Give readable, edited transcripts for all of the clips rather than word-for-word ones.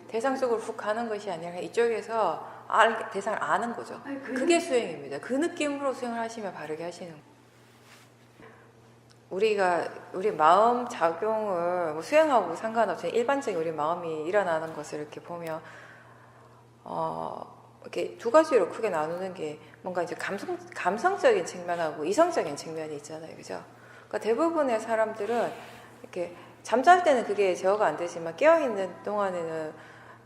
대상 속으로 훅 가는 것이 아니라 이쪽에서 대상을 아는 거죠. 그게 수행입니다. 그 느낌으로 수행을 하시면 바르게 하시는 거예요. 우리 마음 작용을 뭐 수행하고 상관없이 일반적인 우리 마음이 일어나는 것을 이렇게 보면 이렇게 두 가지로 크게 나누는 게 뭔가 이제 감성적인 측면하고 이성적인 측면이 있잖아요, 그죠? 그러니까 대부분의 사람들은 이렇게 잠잘 때는 그게 제어가 안 되지만 깨어 있는 동안에는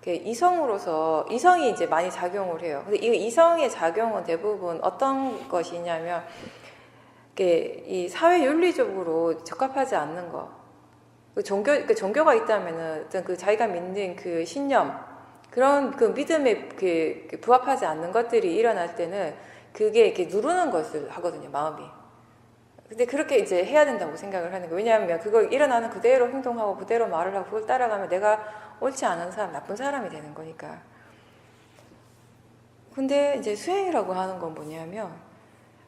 이렇게 이성이 이제 많이 작용을 해요. 근데 이 이성의 작용은 대부분 어떤 것이냐면 이 사회 윤리적으로 적합하지 않는 거. 종교가 있다면은 어떤 그 자기가 믿는 그 신념, 그런 그 믿음에 부합하지 않는 것들이 일어날 때는 그게 이렇게 누르는 것을 하거든요, 마음이. 근데 그렇게 이제 해야 된다고 생각을 하는 거예요. 왜냐하면 그걸 일어나는 그대로 행동하고 그대로 말을 하고 그걸 따라가면 내가 옳지 않은 사람, 나쁜 사람이 되는 거니까. 근데 이제 수행이라고 하는 건 뭐냐면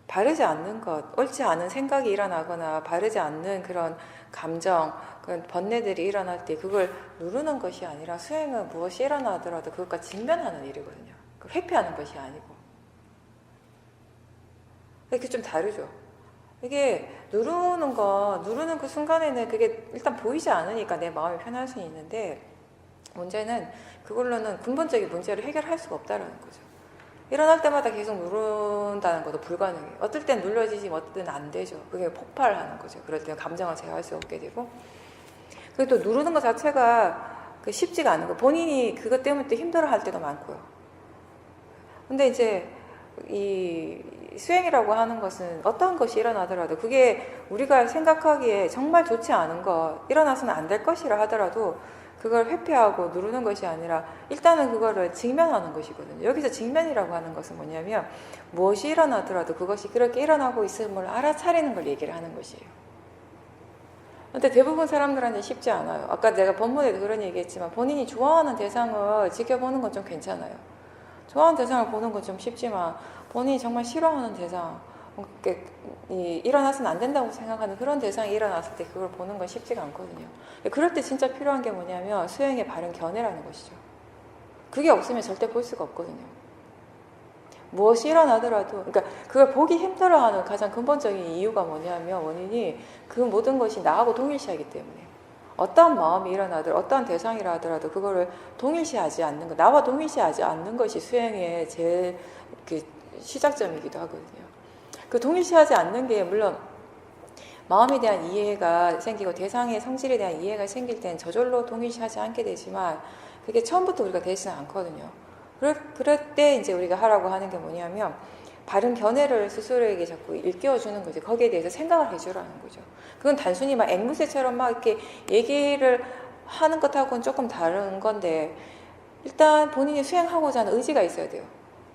바르지 않는 것, 옳지 않은 생각이 일어나거나 바르지 않는 그런 감정, 그런 번뇌들이 일어날 때 그걸 누르는 것이 아니라 수행은 무엇이 일어나더라도 그것과 직면하는 일이거든요. 그걸 회피하는 것이 아니고. 이게 좀 다르죠. 이게 누르는 그 순간에는 그게 일단 보이지 않으니까 내 마음이 편할 수 있는데 문제는 그걸로는 근본적인 문제를 해결할 수가 없다는 거죠. 일어날 때마다 계속 누른다는 것도 불가능해요. 어떨 땐 눌러지지만 어떨 땐 안 되죠. 그게 폭발하는 거죠. 그럴 때는 감정을 제어할 수 없게 되고. 그리고 또 누르는 것 자체가 쉽지가 않은 거예요. 본인이 그것 때문에 또 힘들어 할 때도 많고요. 근데 이제 이 수행이라고 하는 것은 어떤 것이 일어나더라도 그게 우리가 생각하기에 정말 좋지 않은 거, 일어나서는 안 될 것이라 하더라도 그걸 회피하고 누르는 것이 아니라 일단은 그거를 직면하는 것이거든요. 여기서 직면이라고 하는 것은 뭐냐면 무엇이 일어나더라도 그것이 그렇게 일어나고 있음을 알아차리는 걸 얘기를 하는 것이에요. 근데 대부분 사람들한테 쉽지 않아요. 아까 내가 본문에도 그런 얘기했지만 본인이 좋아하는 대상을 지켜보는 건 좀 괜찮아요. 좋아하는 대상을 보는 건 좀 쉽지만 본인이 정말 싫어하는 대상, 일어나서는 안 된다고 생각하는 그런 대상이 일어났을 때 그걸 보는 건 쉽지가 않거든요. 그럴 때 진짜 필요한 게 뭐냐면 수행의 바른 견해라는 것이죠. 그게 없으면 절대 볼 수가 없거든요. 무엇이 일어나더라도, 그러니까 그걸 보기 힘들어하는 가장 근본적인 이유가 뭐냐면 원인이 그 모든 것이 나하고 동일시하기 때문에 어떠한 마음이 일어나더라도 어떠한 대상이라 하더라도 그거를 동일시하지 않는 것, 나와 동일시하지 않는 것이 수행의 제일 시작점이기도 하거든요. 그 동일시하지 않는 게 물론 마음에 대한 이해가 생기고 대상의 성질에 대한 이해가 생길 때는 저절로 동일시하지 않게 되지만 그게 처음부터 우리가 되지는 않거든요. 그럴 때 이제 우리가 하라고 하는 게 뭐냐면 바른 견해를 스스로에게 자꾸 일깨워주는 거죠. 거기에 대해서 생각을 해주라는 거죠. 그건 단순히 막 앵무새처럼 막 이렇게 얘기를 하는 것하고는 조금 다른 건데 일단 본인이 수행하고자 하는 의지가 있어야 돼요.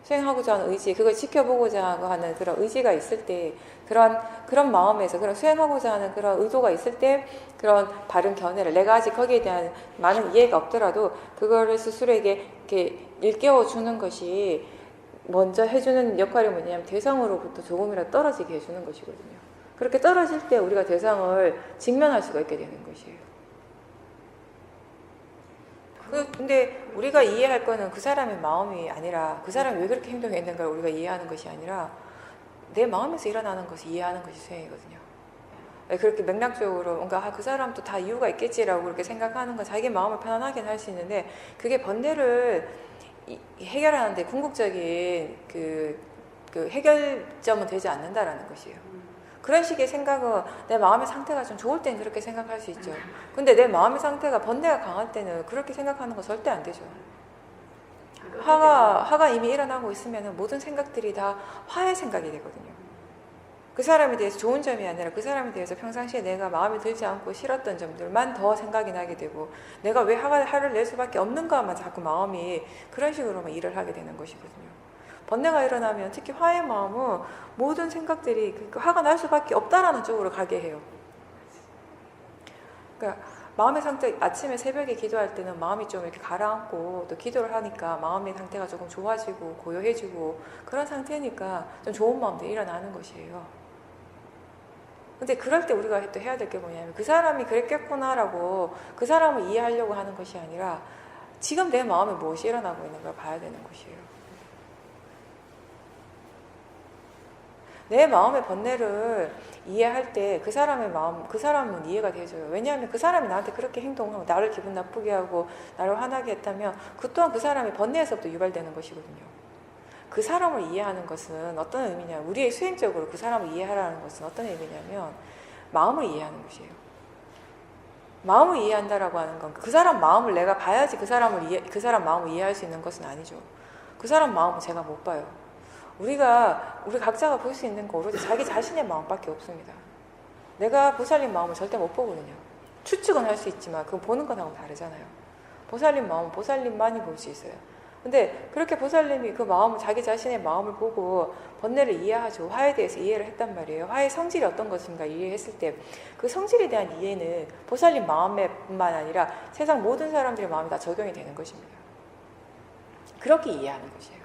수행하고자 하는 의지, 그걸 지켜보고자 하는 그런 의지가 있을 때, 그런 마음에서, 그런 수행하고자 하는 그런 의도가 있을 때, 그런 바른 견해를, 내가 아직 거기에 대한 많은 이해가 없더라도, 그거를 스스로에게 이렇게 일깨워주는 것이 먼저 해주는 역할이 뭐냐면, 대상으로부터 조금이라도 떨어지게 해주는 것이거든요. 그렇게 떨어질 때 우리가 대상을 직면할 수가 있게 되는 것이에요. 근데 우리가 이해할 거는 그 사람의 마음이 아니라 그 사람이 왜 그렇게 행동했는가를 우리가 이해하는 것이 아니라 내 마음에서 일어나는 것을 이해하는 것이 수행이거든요. 그렇게 맥락적으로 뭔가 그 사람도 다 이유가 있겠지라고 그렇게 생각하는 건 자기 마음을 편안하게 할 수 있는데 그게 번뇌를 해결하는데 궁극적인 그 해결점은 되지 않는다라는 것이에요. 그런 식의 생각은 내 마음의 상태가 좀 좋을 때는 그렇게 생각할 수 있죠. 근데 내 마음의 상태가 번뇌가 강할 때는 그렇게 생각하는 건 절대 안 되죠. 화가 이미 일어나고 있으면 모든 생각들이 다 화의 생각이 되거든요. 그 사람에 대해서 좋은 점이 아니라 그 사람에 대해서 평상시에 내가 마음에 들지 않고 싫었던 점들만 더 생각이 나게 되고 내가 왜 화를 낼 수밖에 없는가만 자꾸 마음이 그런 식으로만 일을 하게 되는 것이거든요. 번뇌가 일어나면 특히 화의 마음은 모든 생각들이 화가 날 수밖에 없다라는 쪽으로 가게 해요. 그러니까 마음의 상태, 아침에 새벽에 기도할 때는 마음이 좀 이렇게 가라앉고 또 기도를 하니까 마음의 상태가 조금 좋아지고 고요해지고 그런 상태니까 좀 좋은 마음들이 일어나는 것이에요. 근데 그럴 때 우리가 또 해야 될 게 뭐냐면 그 사람이 그랬겠구나라고 그 사람을 이해하려고 하는 것이 아니라 지금 내 마음에 무엇이 일어나고 있는 걸 봐야 되는 것이에요. 내 마음의 번뇌를 이해할 때 그 사람의 마음, 그 사람은 이해가 되죠. 왜냐하면 그 사람이 나한테 그렇게 행동하고 나를 기분 나쁘게 하고 나를 화나게 했다면 그 또한 그 사람의 번뇌에서부터 유발되는 것이거든요. 그 사람을 이해하는 것은 어떤 의미냐, 우리의 수행적으로 그 사람을 이해하라는 것은 어떤 의미냐면 마음을 이해하는 것이에요. 마음을 이해한다라고 하는 건 그 사람 마음을 내가 봐야지 그 사람 마음을 이해할 수 있는 것은 아니죠. 그 사람 마음은 제가 못 봐요. 우리 각자가 볼 수 있는 거 오로지 자기 자신의 마음밖에 없습니다. 내가 보살님 마음을 절대 못 보거든요. 추측은 할 수 있지만 그건 보는 거하고 다르잖아요. 보살님 마음은 보살님만이 볼 수 있어요. 근데 그렇게 보살님이 그 마음을, 자기 자신의 마음을 보고 번뇌를 이해하죠. 화에 대해서 이해를 했단 말이에요. 화의 성질이 어떤 것인가 이해했을 때 그 성질에 대한 이해는 보살님 마음에뿐만 아니라 세상 모든 사람들의 마음에 다 적용이 되는 것입니다. 그렇게 이해하는 것이에요.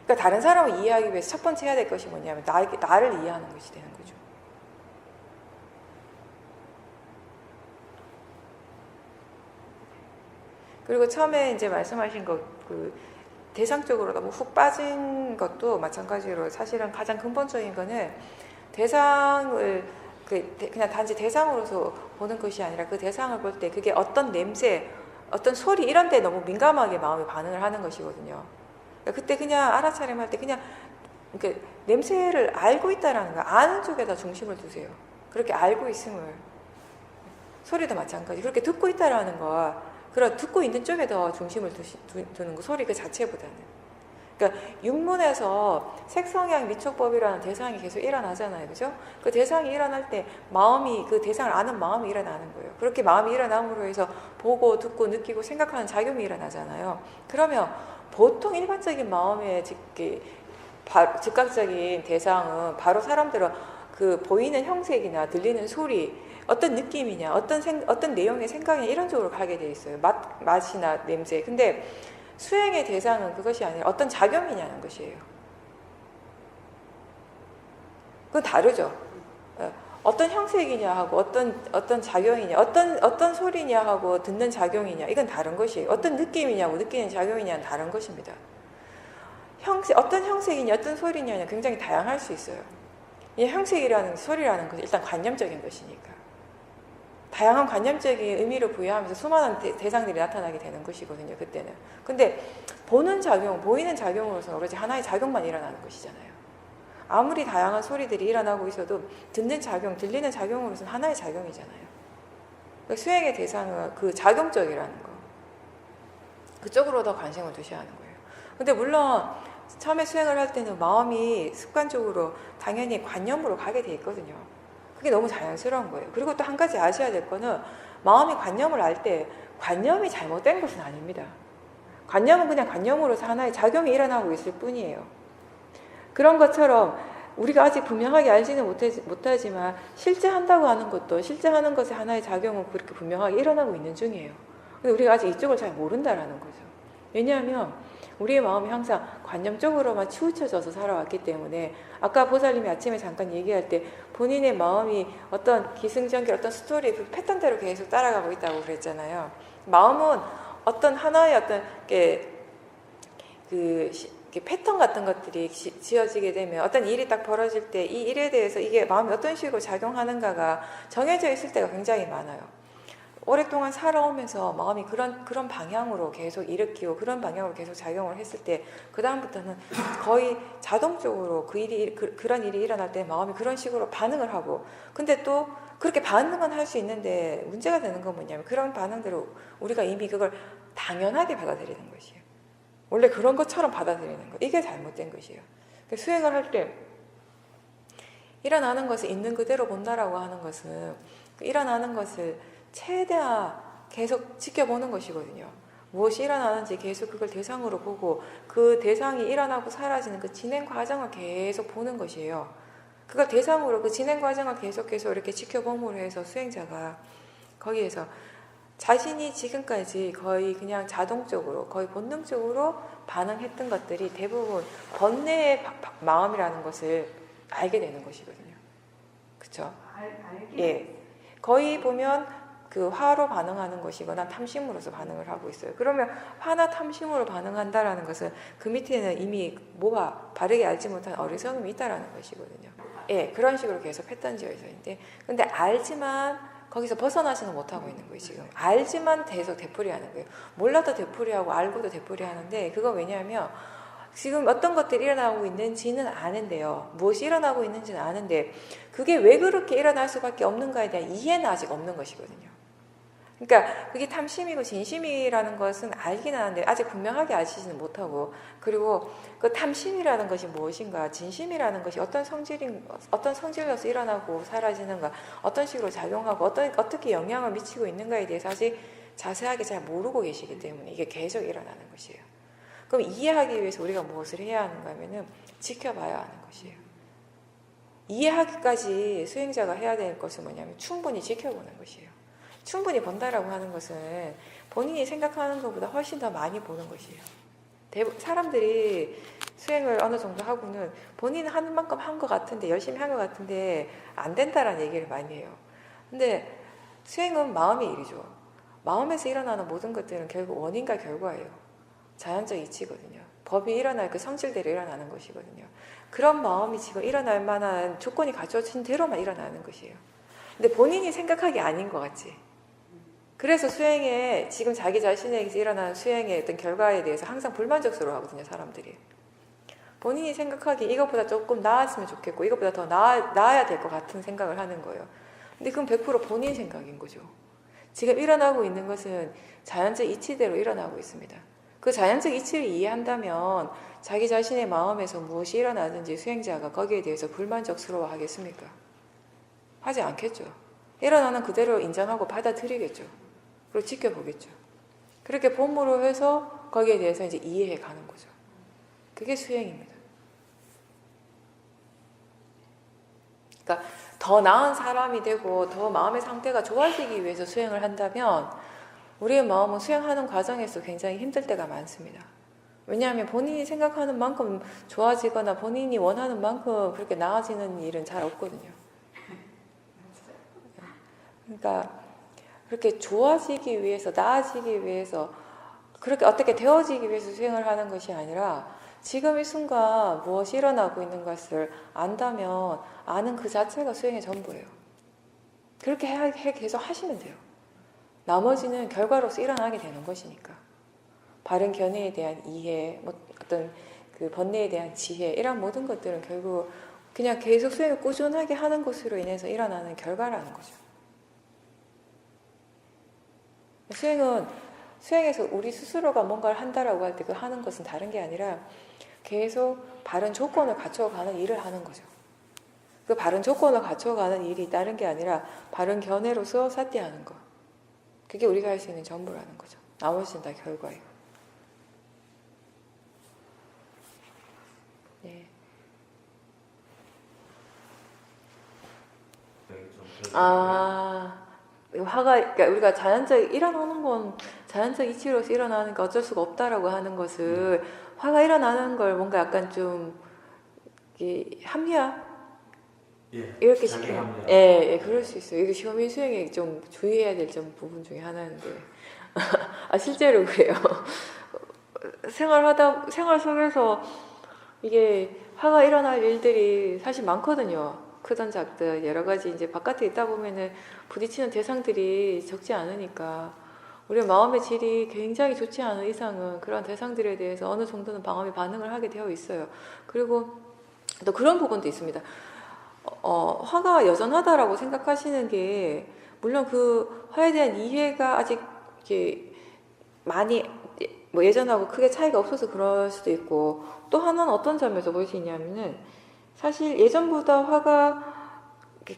그러니까 다른 사람을 이해하기 위해서 첫 번째 해야 될 것이 뭐냐면 나를 이해하는 것이 되는 거죠. 그리고 처음에 이제 말씀하신 그 대상적으로 너무 훅 빠진 것도 마찬가지로 사실은 가장 근본적인 거는 대상을 그냥 단지 대상으로서 보는 것이 아니라 그 대상을 볼 때 그게 어떤 냄새, 어떤 소리 이런 데 너무 민감하게 마음이 반응을 하는 것이거든요. 그때 그냥 알아차림할 때 그냥 냄새를 알고 있다라는 거, 아는 쪽에다 중심을 두세요. 그렇게 알고 있음을. 소리도 마찬가지. 그렇게 듣고 있다라는 거, 그런 듣고 있는 쪽에 더 중심을 두는 거, 소리 그 자체보다는. 그러니까 육문에서 색성향 미촉법이라는 대상이 계속 일어나잖아요. 그죠? 그 대상이 일어날 때 마음이, 그 대상을 아는 마음이 일어나는 거예요. 그렇게 마음이 일어남으로 해서 보고 듣고 느끼고 생각하는 작용이 일어나잖아요. 그러면 보통 일반적인 마음의 즉각적인 대상은 바로 사람들은 그 보이는 형색이나 들리는 소리, 어떤 느낌이냐, 어떤 내용의 생각이냐 이런 쪽으로 가게 돼 있어요. 맛이나 냄새. 근데 수행의 대상은 그것이 아니라 어떤 작용이냐는 것이에요. 그건 다르죠. 어떤 형색이냐 하고 어떤 작용이냐, 어떤 소리냐 하고 듣는 작용이냐, 이건 다른 것이에요. 어떤 느낌이냐고 느끼는 작용이냐는 다른 것입니다. 어떤 형색이냐, 어떤 소리냐는 굉장히 다양할 수 있어요. 이 형색이라는 소리라는 것은 일단 관념적인 것이니까. 다양한 관념적인 의미를 부여하면서 수많은 대상들이 나타나게 되는 것이거든요, 그때는. 근데 보이는 작용으로서는 오로지 하나의 작용만 일어나는 것이잖아요. 아무리 다양한 소리들이 일어나고 있어도 듣는 작용, 들리는 작용으로서는 하나의 작용이잖아요. 그러니까 수행의 대상은 그 작용적이라는 거. 그쪽으로 더 관심을 두셔야 하는 거예요. 근데 물론 처음에 수행을 할 때는 마음이 습관적으로 당연히 관념으로 가게 돼 있거든요. 그게 너무 자연스러운 거예요. 그리고 또 한 가지 아셔야 될 거는 마음이 관념을 알 때 관념이 잘못된 것은 아닙니다. 관념은 그냥 관념으로서 하나의 작용이 일어나고 있을 뿐이에요. 그런 것처럼 우리가 아직 분명하게 알지는 못하지만 실제 한다고 하는 것도 실제 하는 것의 하나의 작용은 그렇게 분명하게 일어나고 있는 중이에요. 근데 우리가 아직 이쪽을 잘 모른다라는 거죠. 왜냐하면 우리의 마음이 항상 관념적으로만 치우쳐져서 살아왔기 때문에 아까 보살님이 아침에 잠깐 얘기할 때 본인의 마음이 어떤 기승전결, 어떤 스토리, 그 패턴대로 계속 따라가고 있다고 그랬잖아요. 마음은 어떤 하나의 어떤 패턴 같은 것들이 지어지게 되면 어떤 일이 딱 벌어질 때 이 일에 대해서 이게 마음이 어떤 식으로 작용하는가가 정해져 있을 때가 굉장히 많아요. 오랫동안 살아오면서 마음이 그런 방향으로 계속 일으키고 그런 방향으로 계속 작용을 했을 때 그 다음부터는 거의 자동적으로 그런 일이 일어날 때 마음이 그런 식으로 반응을 하고, 근데 또 그렇게 반응은 할 수 있는데 문제가 되는 건 뭐냐면 그런 반응들을 우리가 이미 그걸 당연하게 받아들이는 것이에요. 원래 그런 것처럼 받아들이는 거, 이게 잘못된 것이에요. 수행을 할 때 일어나는 것을 있는 그대로 본다라고 하는 것은 일어나는 것을 최대한 계속 지켜보는 것이거든요. 무엇이 일어나는지 계속 그걸 대상으로 보고 그 대상이 일어나고 사라지는 그 진행 과정을 계속 보는 것이에요. 그걸 대상으로 그 진행 과정을 계속해서 이렇게 지켜봄으로 해서 수행자가 거기에서 자신이 지금까지 거의 그냥 자동적으로, 거의 본능적으로 반응했던 것들이 대부분 번뇌의 마음이라는 것을 알게 되는 것이거든요. 그렇죠? 예. 거의 보면 그 화로 반응하는 것이거나 탐심으로서 반응을 하고 있어요. 그러면 화나 탐심으로 반응한다라는 것은 그 밑에는 이미 뭐가 바르게 알지 못한 어리석음이 있다라는 것이거든요. 예, 그런 식으로 계속 패턴 지어져 있는데, 근데 알지만 거기서 벗어나지는 못하고 있는 거예요. 지금 알지만 계속 되풀이하는 거예요. 몰라도 되풀이하고 알고도 되풀이하는데, 그거 왜냐하면 지금 어떤 것들이 일어나고 있는지는 아는데요. 무엇이 일어나고 있는지는 아는데 그게 왜 그렇게 일어날 수밖에 없는가에 대한 이해는 아직 없는 것이거든요. 그러니까 그게 탐심이고 진심이라는 것은 알긴 하는데 아직 분명하게 아시지는 못하고, 그리고 그 탐심이라는 것이 무엇인가, 진심이라는 것이 어떤 성질로서 일어나고 사라지는가, 어떤 식으로 작용하고 어떻게 영향을 미치고 있는가에 대해서 아직 자세하게 잘 모르고 계시기 때문에 이게 계속 일어나는 것이에요. 그럼 이해하기 위해서 우리가 무엇을 해야 하는가 하면은 지켜봐야 하는 것이에요. 이해하기까지 수행자가 해야 될 것은 뭐냐면 충분히 지켜보는 것이에요. 충분히 본다라고 하는 것은 본인이 생각하는 것보다 훨씬 더 많이 보는 것이에요. 사람들이 수행을 어느 정도 하고는 본인 하는 만큼 한 것 같은데, 열심히 한 것 같은데 안 된다라는 얘기를 많이 해요. 근데 수행은 마음의 일이죠. 마음에서 일어나는 모든 것들은 결국 원인과 결과예요. 자연적 이치거든요. 법이 일어날 그 성질대로 일어나는 것이거든요. 그런 마음이 지금 일어날 만한 조건이 갖춰진 대로만 일어나는 것이에요. 근데 본인이 생각하기 아닌 것 같지. 그래서 수행에, 지금 자기 자신에게서 일어나는 수행의 어떤 결과에 대해서 항상 불만족스러워 하거든요, 사람들이. 본인이 생각하기 이것보다 조금 나았으면 좋겠고 이것보다 더 나아야 될 것 같은 생각을 하는 거예요. 근데 그건 100% 본인 생각인 거죠. 지금 일어나고 있는 것은 자연적 이치대로 일어나고 있습니다. 그 자연적 이치를 이해한다면 자기 자신의 마음에서 무엇이 일어나든지 수행자가 거기에 대해서 불만족스러워 하겠습니까? 하지 않겠죠. 일어나는 그대로 인정하고 받아들이겠죠. 그리고 지켜보겠죠. 그렇게 본무로 해서 거기에 대해서 이제 이해해 가는 거죠. 그게 수행입니다. 그러니까 더 나은 사람이 되고 더 마음의 상태가 좋아지기 위해서 수행을 한다면 우리의 마음은 수행하는 과정에서 굉장히 힘들 때가 많습니다. 왜냐하면 본인이 생각하는 만큼 좋아지거나 본인이 원하는 만큼 그렇게 나아지는 일은 잘 없거든요. 그러니까 그렇게 좋아지기 위해서, 나아지기 위해서, 그렇게 어떻게 되어지기 위해서 수행을 하는 것이 아니라 지금 이 순간 무엇이 일어나고 있는 것을 안다면 아는 그 자체가 수행의 전부예요. 그렇게 계속 하시면 돼요. 나머지는 결과로서 일어나게 되는 것이니까. 바른 견해에 대한 이해, 어떤 그 번뇌에 대한 지혜, 이런 모든 것들은 결국 그냥 계속 수행을 꾸준하게 하는 것으로 인해서 일어나는 결과라는 거죠. 수행에서 우리 스스로가 뭔가를 한다라고 할 때 그 하는 것은 다른 게 아니라 계속 바른 조건을 갖춰가는 일을 하는 거죠. 그 바른 조건을 갖춰가는 일이 다른 게 아니라 바른 견해로서 사띠하는 것. 그게 우리가 할 수 있는 전부라는 거죠. 나머지는 다 결과예요. 네. 화가, 그러니까 우리가 일어나는 건 자연적 이치로서 일어나는 게 어쩔 수가 없다라고 하는 것을, 화가 일어나는 걸 뭔가 약간 좀 합리화? 이렇게 시켜요. 예, 그럴 수 있어요. 이게 시험인 수행에 좀 주의해야 될 점 부분 중에 하나인데. 실제로 그래요. 생활 속에서 이게 화가 일어날 일들이 사실 많거든요. 크든 작든 여러 가지 이제 바깥에 있다 보면은 부딪히는 대상들이 적지 않으니까 우리 마음의 질이 굉장히 좋지 않은 이상은 그런 대상들에 대해서 어느 정도는 마음이 반응을 하게 되어 있어요. 그리고 또 그런 부분도 있습니다. 화가 여전하다라고 생각하시는 게 물론 그 화에 대한 이해가 아직 이렇게 많이 예전하고 크게 차이가 없어서 그럴 수도 있고, 또 하나는 어떤 점에서 볼 수 있냐면은 사실 예전보다 화가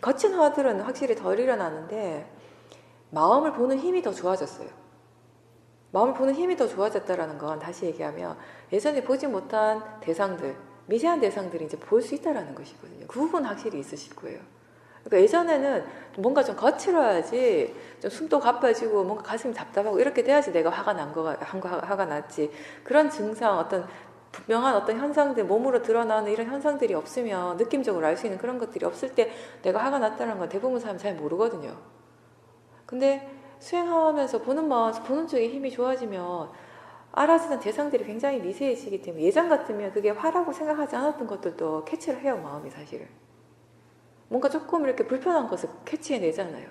거친 화들은 확실히 덜 일어나는데 마음을 보는 힘이 더 좋아졌어요. 마음을 보는 힘이 더 좋아졌다라는 건 다시 얘기하면 예전에 보지 못한 대상들, 미세한 대상들이 이제 볼 수 있다라는 것이거든요. 그 부분 확실히 있으실 거예요. 그러니까 예전에는 뭔가 좀 거칠어야지 좀 숨도 가빠지고 뭔가 가슴이 답답하고 이렇게 돼야지 내가 화가 났지. 그런 증상, 어떤 분명한 어떤 현상들, 몸으로 드러나는 이런 현상들이 없으면, 느낌적으로 알 수 있는 그런 것들이 없을 때 내가 화가 났다는 건 대부분 사람 잘 모르거든요. 근데 수행하면서 보는 쪽에 힘이 좋아지면 알아주는 대상들이 굉장히 미세해지기 때문에 예전 같으면 그게 화라고 생각하지 않았던 것들도 캐치를 해요, 마음이 사실은. 뭔가 조금 이렇게 불편한 것을 캐치해내잖아요.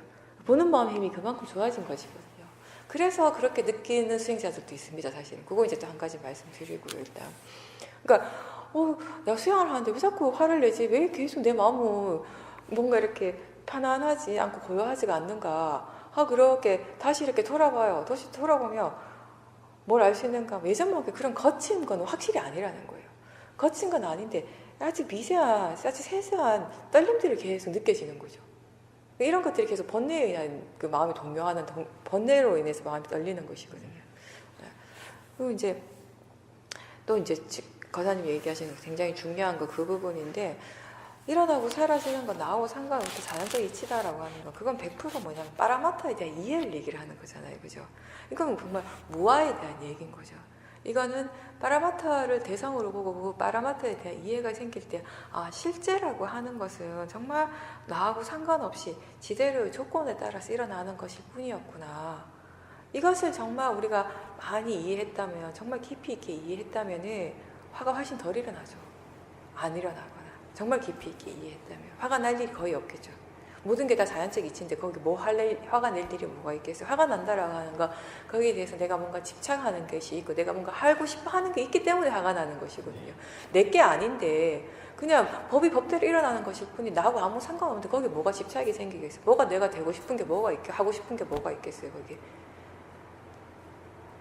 보는 마음 힘이 그만큼 좋아진 것이거든요. 그래서 그렇게 느끼는 수행자들도 있습니다, 사실은. 그거 이제 또 한 가지 말씀드리고요, 일단. 그러니까, 내가 수행을 하는데 왜 자꾸 화를 내지? 왜 계속 내 마음은 뭔가 이렇게 편안하지 않고 고요하지가 않는가? 그렇게 다시 이렇게 돌아봐요. 다시 돌아보면 뭘 알 수 있는가? 예전만큼 그런 거친 건 확실히 아니라는 거예요. 거친 건 아닌데 아주 미세한, 아주 세세한 떨림들이 계속 느껴지는 거죠. 이런 것들이 계속 번뇌에 의한 그 마음이 동요하는 번뇌로 인해서 마음이 떨리는 것이거든요. 그리고 이제 또 이제 거사님이 얘기하시는 굉장히 중요한 거 그 부분인데, 일어나고 사라지는 건 나하고 상관없이 자연적 이치다라고 하는 거, 그건 100% 뭐냐면 파라마타에 대한 이해를 얘기를 하는 거잖아요, 그죠? 이건 정말 무아에 대한 얘기인 거죠. 이거는 파라마타를 대상으로 보고 그 파라마타에 대한 이해가 생길 때, 실제라고 하는 것은 정말 나하고 상관없이 지대로의 조건에 따라서 일어나는 것일 뿐이었구나. 이것을 정말 우리가 많이 이해했다면, 정말 깊이 있게 이해했다면 화가 훨씬 덜 일어나죠. 안 일어나거나 정말 깊이 있게 이해했다면 화가 날 일이 거의 없겠죠. 모든 게 다 자연적 이치인데 거기 화가 낼 일이 뭐가 있겠어요. 화가 난다라고 하는 거, 거기에 대해서 내가 뭔가 집착하는 것이 있고 내가 뭔가 하고 싶어 하는 게 있기 때문에 화가 나는 것이거든요. 내게 아닌데 그냥 법이 법대로 일어나는 것일 뿐이 나하고 아무 상관없는데 거기에 뭐가 집착이 생기겠어요. 뭐가 내가 되고 싶은 게 뭐가 있겠어요. 하고 싶은 게 뭐가 있겠어요, 거기.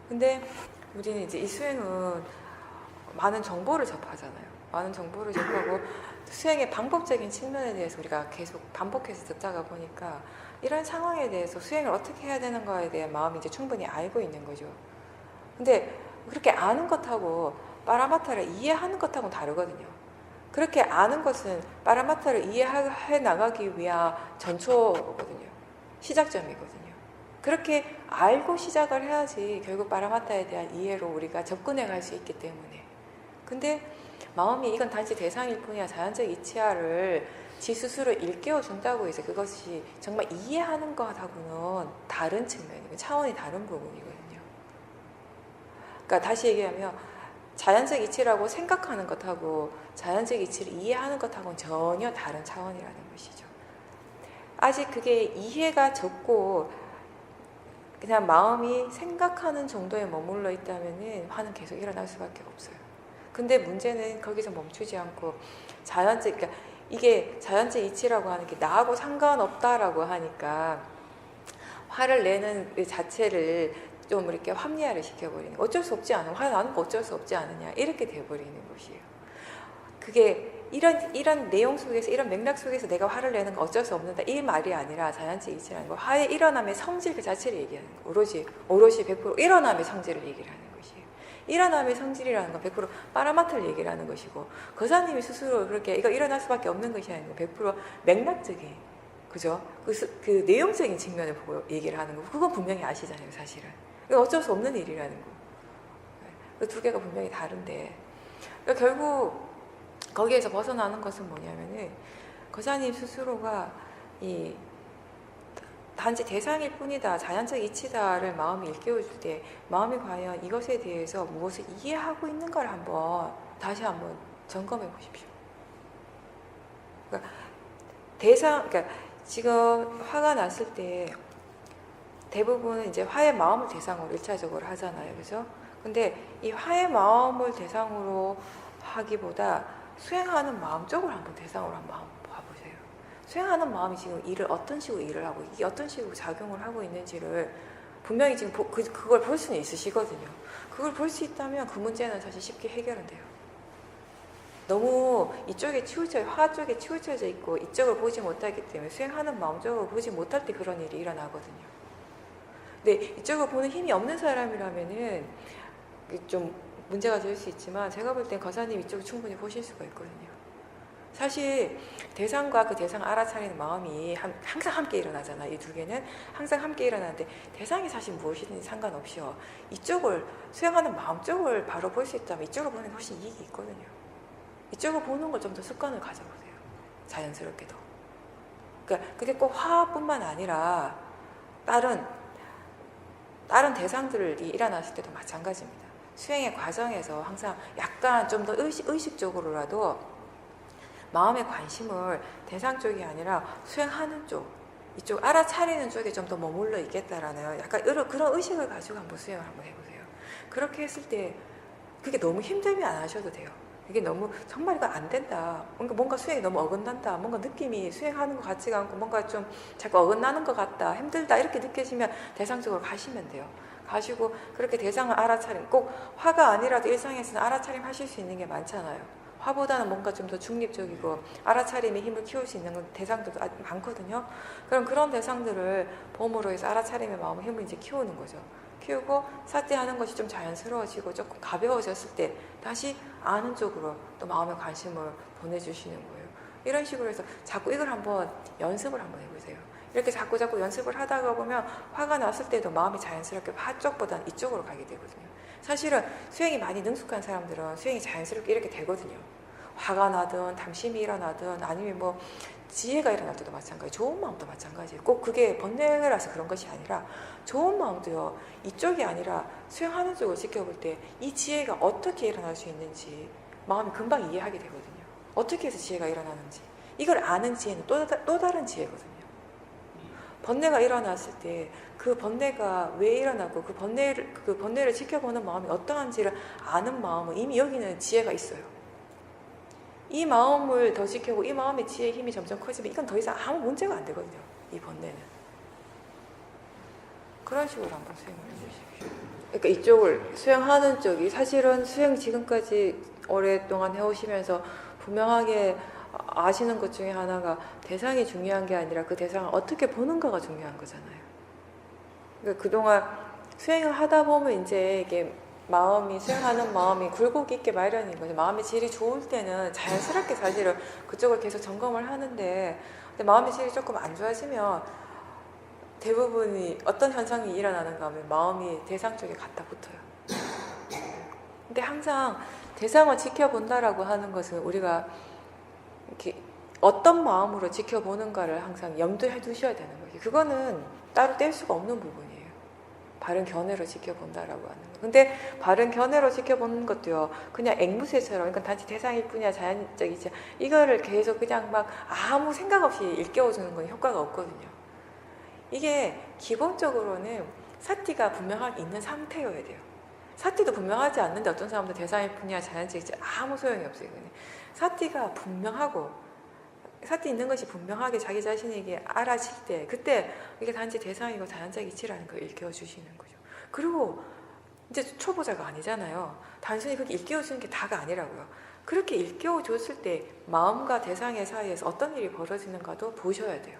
근데 우리는 이제 이 수행은 많은 정보를 접하잖아요. 많은 정보를 접하고 수행의 방법적인 측면에 대해서 우리가 계속 반복해서 듣다가 보니까 이런 상황에 대해서 수행을 어떻게 해야 되는가에 대한 마음이 이제 충분히 알고 있는 거죠. 근데 그렇게 아는 것하고 파라마타를 이해하는 것하고는 다르거든요. 그렇게 아는 것은 파라마타를 이해해 나가기 위한 전초거든요. 시작점이거든요. 그렇게 알고 시작을 해야지 결국 파라마타에 대한 이해로 우리가 접근해 갈 수 있기 때문에. 근데 마음이 이건 단지 대상일 뿐이야, 자연적 이치야를 지 스스로 일깨워 준다고 해서 그것이 정말 이해하는 것하고는 다른 측면이고 차원이 다른 부분이거든요. 그러니까 다시 얘기하면 자연적 이치라고 생각하는 것하고 자연적 이치를 이해하는 것하고는 전혀 다른 차원이라는 것이죠. 아직 그게 이해가 적고 그냥 마음이 생각하는 정도에 머물러 있다면 화는 계속 일어날 수밖에 없어요. 근데 문제는 거기서 멈추지 않고 그러니까 이게 자연적 이치라고 하는 게 나하고 상관없다라고 하니까 화를 내는 그 자체를 좀 이렇게 합리화를 시켜버리는, 어쩔 수 없지 않아, 화 나는 거 어쩔 수 없지 않느냐, 이렇게 돼버리는 것이에요. 그게 이런 내용 속에서, 이런 맥락 속에서 내가 화를 내는 건 어쩔 수 없는다, 이 말이 아니라 자연적 이치라는 거, 화의 일어남의 성질 그 자체를 얘기하는 거, 오롯이 100% 일어남의 성질을 얘기를 하는 것이에요. 일어남의 성질이라는 건 100% 파라마타를 얘기를 하는 것이고, 거사님이 스스로 그렇게 이거 일어날 수밖에 없는 것이 아니고 100% 맥락적인, 그죠? 그 내용적인 측면을 보고 얘기를 하는 거, 그건 분명히 아시잖아요, 사실은. 이건 어쩔 수 없는 일이라는 거. 그 두 개가 분명히 다른데, 그러니까 결국 거기에서 벗어나는 것은 뭐냐면은 거사님 스스로가 이 단지 대상일 뿐이다, 자연적 이치다를 마음이 일깨워줄 때 마음이 과연 이것에 대해서 무엇을 이해하고 있는가를 다시 한번 점검해 보십시오. 그러니까 지금 화가 났을 때 대부분 이제 화의 마음을 대상으로 1차적으로 하잖아요, 그죠? 근데 이 화의 마음을 대상으로 하기보다 수행하는 마음 쪽을 한번 대상으로 한번 봐보세요. 수행하는 마음이 지금 어떤 식으로 일을 하고 이게 어떤 식으로 작용을 하고 있는지를 분명히 지금 그걸 볼 수는 있으시거든요. 그걸 볼 수 있다면 그 문제는 사실 쉽게 해결은 돼요. 너무 이쪽에 화 쪽에 치우쳐져 있고 이쪽을 보지 못하기 때문에 수행하는 마음 쪽을 보지 못할 때 그런 일이 일어나거든요. 근데 이쪽을 보는 힘이 없는 사람이라면은 좀 문제가 될 수 있지만, 제가 볼 땐 거사님 이쪽을 충분히 보실 수가 있거든요. 사실 대상과 그 대상 알아차리는 마음이 항상 함께 일어나잖아요. 이 두 개는 항상 함께 일어나는데 대상이 사실 무엇이든지 상관없이요, 이쪽을 수행하는 마음 쪽을 바로 볼 수 있다면 이쪽을 보는 게 훨씬 이익이 있거든요. 이쪽을 보는 걸 좀 더 습관을 가져보세요. 자연스럽게도. 그러니까 그게 꼭 화뿐만 아니라 다른 다른 대상들이 일어났을 때도 마찬가지입니다. 수행의 과정에서 항상 약간 좀 더 의식적으로라도 마음의 관심을 대상 쪽이 아니라 수행하는 쪽, 이쪽 알아차리는 쪽에 좀 더 머물러 있겠다라는 약간 그런 의식을 가지고 한번 수행을 한번 해보세요. 그렇게 했을 때 그게 너무 힘들면 안 하셔도 돼요. 이게 너무 정말 이거 안 된다. 뭔가 수행이 너무 어긋난다. 뭔가 느낌이 수행하는 것 같지가 않고 뭔가 좀 자꾸 어긋나는 것 같다. 힘들다. 이렇게 느껴지면 대상적으로 가시면 돼요. 가시고 그렇게 대상을 알아차림. 꼭 화가 아니라도 일상에서는 알아차림 하실 수 있는 게 많잖아요. 화보다는 뭔가 좀 더 중립적이고 알아차림의 힘을 키울 수 있는 대상들도 많거든요. 그럼 그런 대상들을 봄으로 해서 알아차림의 마음의 힘을 이제 키우는 거죠. 키우고 사띠하는 것이 좀 자연스러워지고 조금 가벼워졌을 때 다시 아는 쪽으로 또 마음의 관심을 보내주시는 거예요. 이런 식으로 해서 자꾸 이걸 한번 연습을 한번 해보세요. 이렇게 자꾸 연습을 하다가 보면 화가 났을 때도 마음이 자연스럽게 화 쪽보다는 이쪽으로 가게 되거든요. 사실은 수행이 많이 능숙한 사람들은 수행이 자연스럽게 이렇게 되거든요. 화가 나든 담심이 일어나든 아니면 뭐 지혜가 일어날 때도 마찬가지, 좋은 마음도 마찬가지예요. 꼭 그게 번뇌라서 그런 것이 아니라 좋은 마음도요, 이쪽이 아니라 수행하는 쪽을 지켜볼 때 이 지혜가 어떻게 일어날 수 있는지 마음이 금방 이해하게 되거든요. 어떻게 해서 지혜가 일어나는지. 이걸 아는 지혜는 또 다른 지혜거든요. 번뇌가 일어났을 때 그 번뇌가 왜 일어나고 그 번뇌를 지켜보는 마음이 어떠한지를 아는 마음은 이미 여기는 지혜가 있어요. 이 마음을 더 지켜보고 이 마음의 지혜의 힘이 점점 커지면 이건 더 이상 아무 문제가 안 되거든요. 이 번뇌는. 그런 식으로 한번 수행을 해주십시오. 그러니까 이쪽을 수행하는 쪽이 사실은 수행 지금까지 오랫동안 해오시면서 분명하게 아시는 것 중에 하나가 대상이 중요한 게 아니라 그 대상을 어떻게 보는가가 중요한 거잖아요. 그러니까 그동안 수행을 하다 보면 이제 이게 수행하는 마음이 굴곡 있게 마련인 거죠. 마음의 질이 좋을 때는 자연스럽게 사실은 그쪽을 계속 점검을 하는데, 근데 마음의 질이 조금 안 좋아지면 대부분이 어떤 현상이 일어나는가 하면 마음이 대상 쪽에 갖다 붙어요. 근데 항상 대상을 지켜본다라고 하는 것은 우리가 이렇게 어떤 마음으로 지켜보는가를 항상 염두에 두셔야 되는 거죠. 그거는 따로 뗄 수가 없는 부분이에요. 바른 견해로 지켜본다라고 하는 거. 근데 바른 견해로 지켜보는 것도요, 그냥 앵무새처럼, 그러니까 단지 대상일 뿐이야, 자연적이지, 이거를 계속 그냥 막 아무 생각 없이 일깨워주는 건 효과가 없거든요. 이게 기본적으로는 사티가 분명하게 있는 상태여야 돼요. 사티도 분명하지 않는데 어떤 사람들 대상일 뿐이야, 자연적이지, 아무 소용이 없어요. 사티가 분명하고 사티 있는 것이 분명하게 자기 자신에게 알아질 때, 그때 이게 단지 대상이고 자연적 이치라는 걸 일깨워주시는 거죠. 그리고 이제 초보자가 아니잖아요. 단순히 그렇게 일깨워주는 게 다가 아니라고요. 그렇게 일깨워줬을 때 마음과 대상의 사이에서 어떤 일이 벌어지는가도 보셔야 돼요.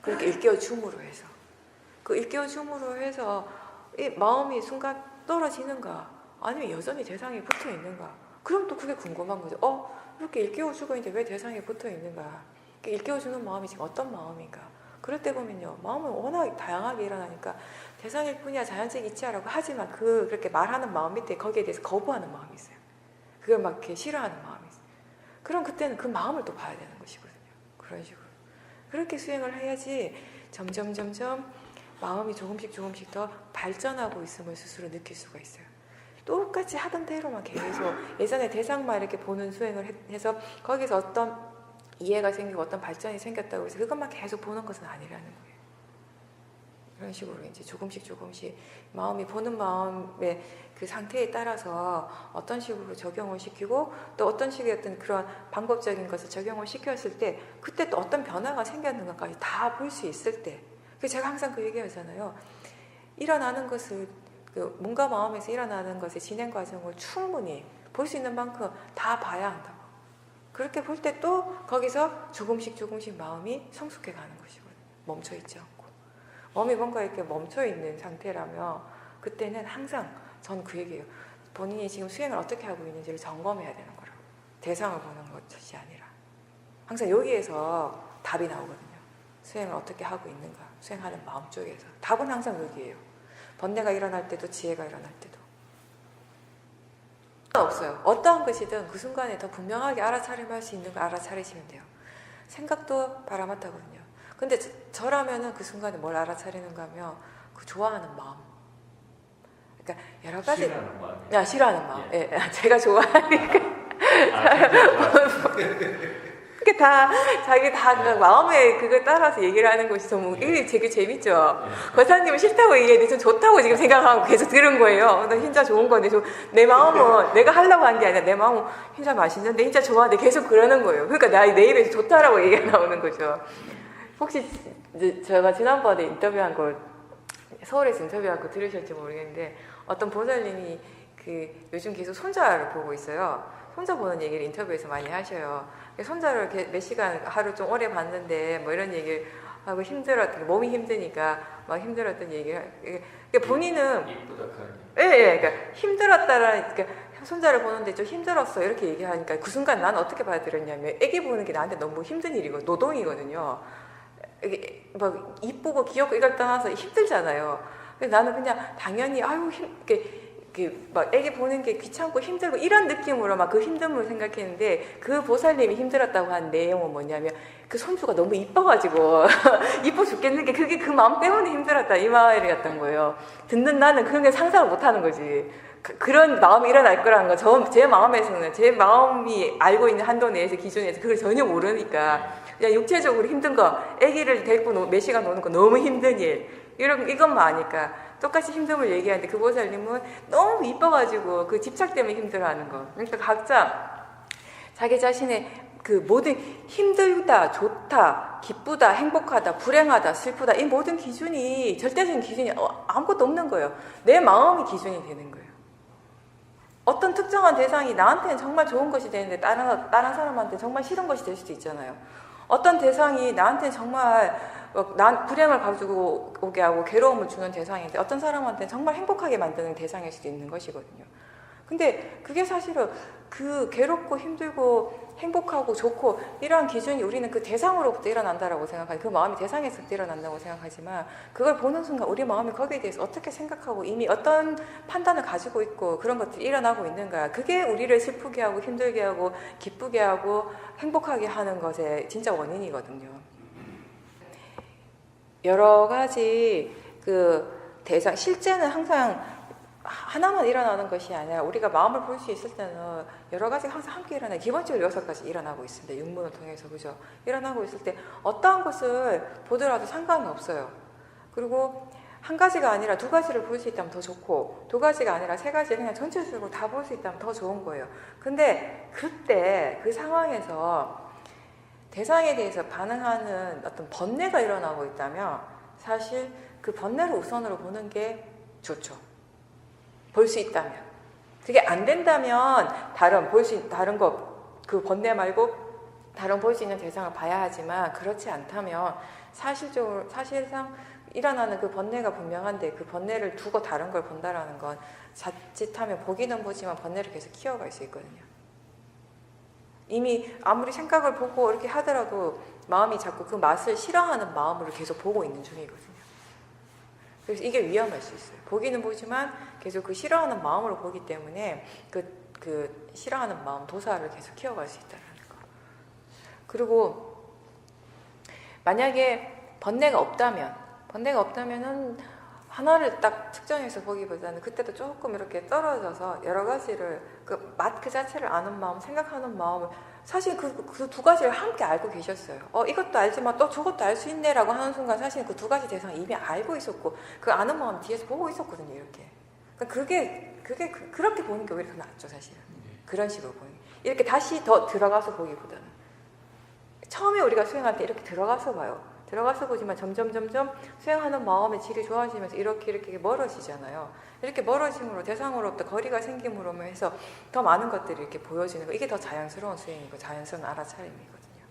그렇게 일깨워줌으로 해서. 그 일깨워줌으로 해서 이 마음이 순간 떨어지는가, 아니면 여전히 대상에 붙어 있는가. 그럼 또 그게 궁금한 거죠. 이렇게 일깨워주고 있는데 왜 대상에 붙어 있는가? 일깨워주는 마음이 지금 어떤 마음인가? 그럴 때 보면요, 마음은 워낙 다양하게 일어나니까 대상일 뿐이야, 자연적 이치하라고 하지만 그렇게 말하는 마음 밑에 거기에 대해서 거부하는 마음이 있어요. 그걸 막 이렇게 싫어하는 마음이 있어요. 그럼 그때는 그 마음을 또 봐야 되는 것이거든요. 그런 식으로. 그렇게 수행을 해야지 점점 마음이 조금씩 더 발전하고 있음을 스스로 느낄 수가 있어요. 똑같이 하던 대로만 계속 예전에 대상만 이렇게 보는 수행을 해서 거기서 어떤 이해가 생기고 어떤 발전이 생겼다고 해서 그것만 계속 보는 것은 아니라는 거예요. 이런 식으로 이제 조금씩 마음이 보는 마음의 그 상태에 따라서 어떤 식으로 적용을 시키고 또 어떤 식의 어떤 그런 방법적인 것을 적용을 시켰을 때 그때 또 어떤 변화가 생겼는가까지 다 볼 수 있을 때, 제가 항상 그 얘기하잖아요. 일어나는 것을 뭔가 마음에서 일어나는 것의 진행 과정을 충분히 볼 수 있는 만큼 다 봐야 한다고. 그렇게 볼 때 또 거기서 조금씩 마음이 성숙해 가는 것이거든요. 멈춰있지 않고. 마음이 뭔가 이렇게 멈춰있는 상태라면 그때는 항상 전 그 얘기예요. 본인이 지금 수행을 어떻게 하고 있는지를 점검해야 되는 거라고. 대상을 보는 것이 아니라. 항상 여기에서 답이 나오거든요. 수행을 어떻게 하고 있는가. 수행하는 마음 쪽에서. 답은 항상 여기예요. 번뇌가 일어날 때도 지혜가 일어날 때도 없어요. 어떠한 것이든 그 순간에 더 분명하게 알아차림할 수 있는 걸 알아차리시면 돼요. 생각도 바라mat하거든요. 근데 저라면은 그 순간에 뭘 알아차리는가 하면 그 좋아하는 마음, 그러니까 여러 가지 싫어하는 마음. 싫어하는 마음. 예. 제가 좋아하니까. 아, 그게 다 자기 다 그 마음에 그걸 따라서 얘기를 하는 것이 정말 이게 되게 재밌죠. 권사님은 싫다고 얘기했는데 전 좋다고 지금 생각하고 계속 들은 거예요. 나 흰자 좋은 건데 내 마음은 내가 하려고 한 게 아니라 내 마음은 흰자 맛있는데 흰자 좋아하는데 계속 그러는 거예요. 그러니까 내 입에서 좋다라고 얘기가 나오는 거죠. 혹시 제가 지난번에 인터뷰한 걸 서울에서 인터뷰한 거 들으실지 모르겠는데 어떤 보살님이 그 요즘 계속 손자를 보고 있어요. 손자 보는 얘기를 인터뷰에서 많이 하셔요. 손자를 이렇게 몇 시간 하루 좀 오래 봤는데 뭐 이런 얘기를 하고 힘들었던 몸이 힘드니까 막 힘들었던 얘기를 그러니까 본인은 이쁘다 그러니까 힘들었다라는 그러니까 손자를 보는데 좀 힘들었어 이렇게 얘기하니까 그 순간 난 어떻게 받아들였냐면 애기 보는 게 나한테 너무 힘든 일이고 노동이거든요. 이게 막 이쁘고 귀엽고 이걸 떠나서 힘들잖아요. 그래서 나는 그냥 당연히 아유 막 애기 보는 게 귀찮고 힘들고 이런 느낌으로 막 그 힘듦을 생각했는데 그 보살님이 힘들었다고 한 내용은 뭐냐면 그 손주가 너무 이뻐가지고 이뻐 죽겠는 게 그게 그 마음 때문에 힘들었다 이 말이었던 거예요. 듣는 나는 그런 게 상상을 못하는 거지. 그런 마음이 일어날 거라는 거 제 마음에서는 제 마음이 알고 있는 한도 내에서 기준에서 그걸 전혀 모르니까 그냥 육체적으로 힘든 거 애기를 데리고 몇 시간 노는 거 너무 힘든 일 이것만 아니까 똑같이 힘듦을 얘기하는데 그 보살님은 너무 이뻐가지고 그 집착 때문에 힘들어하는 거. 그러니까 각자 자기 자신의 그 모든 힘들다, 좋다, 기쁘다, 행복하다, 불행하다, 슬프다 이 모든 기준이 절대적인 기준이 아무것도 없는 거예요. 내 마음이 기준이 되는 거예요. 어떤 특정한 대상이 나한테는 정말 좋은 것이 되는데 다른 사람한테 정말 싫은 것이 될 수도 있잖아요. 어떤 대상이 나한테는 정말 난 불행을 가지고 오게 하고 괴로움을 주는 대상인데 어떤 사람한테는 정말 행복하게 만드는 대상일 수도 있는 것이거든요. 근데 그게 사실은 그 괴롭고 힘들고 행복하고 좋고 이러한 기준이 우리는 그 대상으로부터 일어난다라고 생각하지 그 마음이 대상에서부터 일어난다고 생각하지만 그걸 보는 순간 우리 마음이 거기에 대해서 어떻게 생각하고 이미 어떤 판단을 가지고 있고 그런 것들이 일어나고 있는가 그게 우리를 슬프게 하고 힘들게 하고 기쁘게 하고 행복하게 하는 것의 진짜 원인이거든요. 여러 가지 그 대상 실제는 항상 하나만 일어나는 것이 아니라 우리가 마음을 볼 수 있을 때는 여러 가지가 항상 함께 일어나요. 기본적으로 6가지 일어나고 있습니다. 육문을 통해서 그죠? 일어나고 있을 때 어떠한 것을 보더라도 상관은 없어요. 그리고 한 가지가 아니라 2가지를 볼 수 있다면 더 좋고 2가지가 아니라 3가지 그냥 전체적으로 다 볼 수 있다면 더 좋은 거예요. 근데 그때 그 상황에서 대상에 대해서 반응하는 어떤 번뇌가 일어나고 있다면 사실 그 번뇌를 우선으로 보는 게 좋죠. 볼 수 있다면. 그게 안 된다면 다른 그 번뇌 말고 다른 볼 수 있는 대상을 봐야 하지만 그렇지 않다면 사실상 일어나는 그 번뇌가 분명한데 그 번뇌를 두고 다른 걸 본다라는 건 자칫하면 보기는 보지만 번뇌를 계속 키워갈 수 있거든요. 이미 아무리 생각을 보고 이렇게 하더라도 마음이 자꾸 그 맛을 싫어하는 마음으로 계속 보고 있는 중이거든요. 그래서 이게 위험할 수 있어요. 보기는 보지만 계속 그 싫어하는 마음으로 보기 때문에 그 싫어하는 마음, 도사를 계속 키워갈 수 있다는 거. 그리고 만약에 번뇌가 없다면은 하나를 딱 측정해서 보기보다는 그때도 조금 이렇게 떨어져서 여러 가지를 그 맛 그 자체를 아는 마음, 생각하는 마음을 사실 그 2가지를 함께 알고 계셨어요. 이것도 알지만 또 저것도 알 수 있네라고 하는 순간 사실 그 2가지 대상을 이미 알고 있었고 그 아는 마음 뒤에서 보고 있었거든요. 이렇게. 그게 그렇게 보는 게 오히려 더 낫죠, 사실은. 그런 식으로 보는 게. 이렇게 다시 더 들어가서 보기보다는 처음에 우리가 수행할 때 이렇게 들어가서 봐요. 들어가서 보지만 점점 수행하는 마음의 질이 좋아지면서 이렇게 멀어지잖아요. 이렇게 멀어짐으로 대상으로부터 거리가 생김으로 해서 더 많은 것들이 이렇게 보여지는 거. 이게 더 자연스러운 수행이고 자연스러운 알아차림이거든요.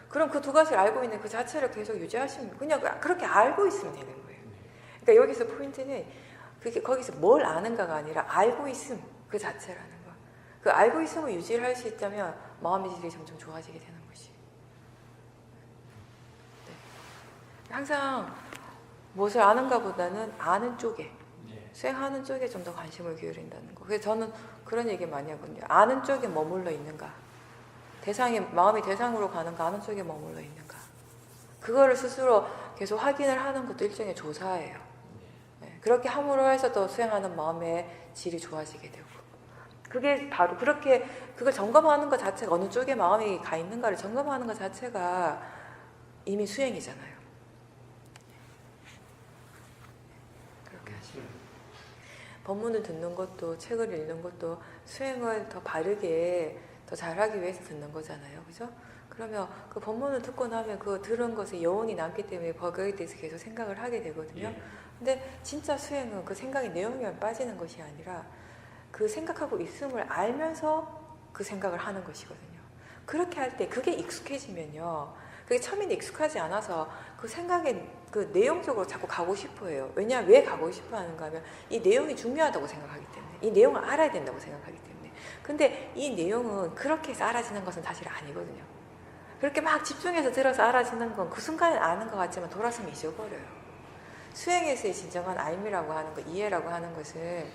그럼 그 2가지를 알고 있는 그 자체를 계속 유지하시면 그냥 그렇게 알고 있으면 되는 거예요. 그러니까 여기서 포인트는 그게 거기서 뭘 아는가가 아니라 알고 있음 그 자체라는 거. 그 알고 있음을 유지를 할 수 있다면 마음의 질이 점점 좋아지게 되는 것이. 항상 무엇을 아는가 보다는 아는 쪽에 수행하는 쪽에 좀 더 관심을 기울인다는 거. 그래서 저는 그런 얘기 많이 하거든요. 아는 쪽에 머물러 있는가 마음이 대상으로 가는가 아는 쪽에 머물러 있는가 그거를 스스로 계속 확인을 하는 것도 일종의 조사예요. 네. 그렇게 함으로 해서 또 수행하는 마음의 질이 좋아지게 되고, 그게 바로 그렇게 그걸 점검하는 것 자체가, 어느 쪽에 마음이 가 있는가를 점검하는 것 자체가 이미 수행이잖아요. 그렇게 하시면 법문을 듣는 것도, 책을 읽는 것도 수행을 더 바르게 더 잘하기 위해서 듣는 거잖아요. 그죠? 그러면 그 법문을 듣고 나면 그 들은 것에 여운이 남기 때문에 거기에 대해서 계속 생각을 하게 되거든요. 근데 진짜 수행은 그 생각의 내용에만 빠지는 것이 아니라 그 생각하고 있음을 알면서 그 생각을 하는 것이거든요. 그렇게 할 때 그게 익숙해지면요, 그게 처음에는 익숙하지 않아서 그 생각에 그 내용적으로 자꾸 가고 싶어 해요. 왜 가고 싶어 하는가 하면 이 내용이 중요하다고 생각하기 때문에, 이 내용을 알아야 된다고 생각하기 때문에. 근데 이 내용은 그렇게 해서 알아지는 것은 사실 아니거든요. 그렇게 막 집중해서 들어서 알아지는 건 그 순간에 아는 것 같지만 돌아서면 잊어버려요. 수행에서의 진정한 알미라고 하는 것, 이해라고 하는 것은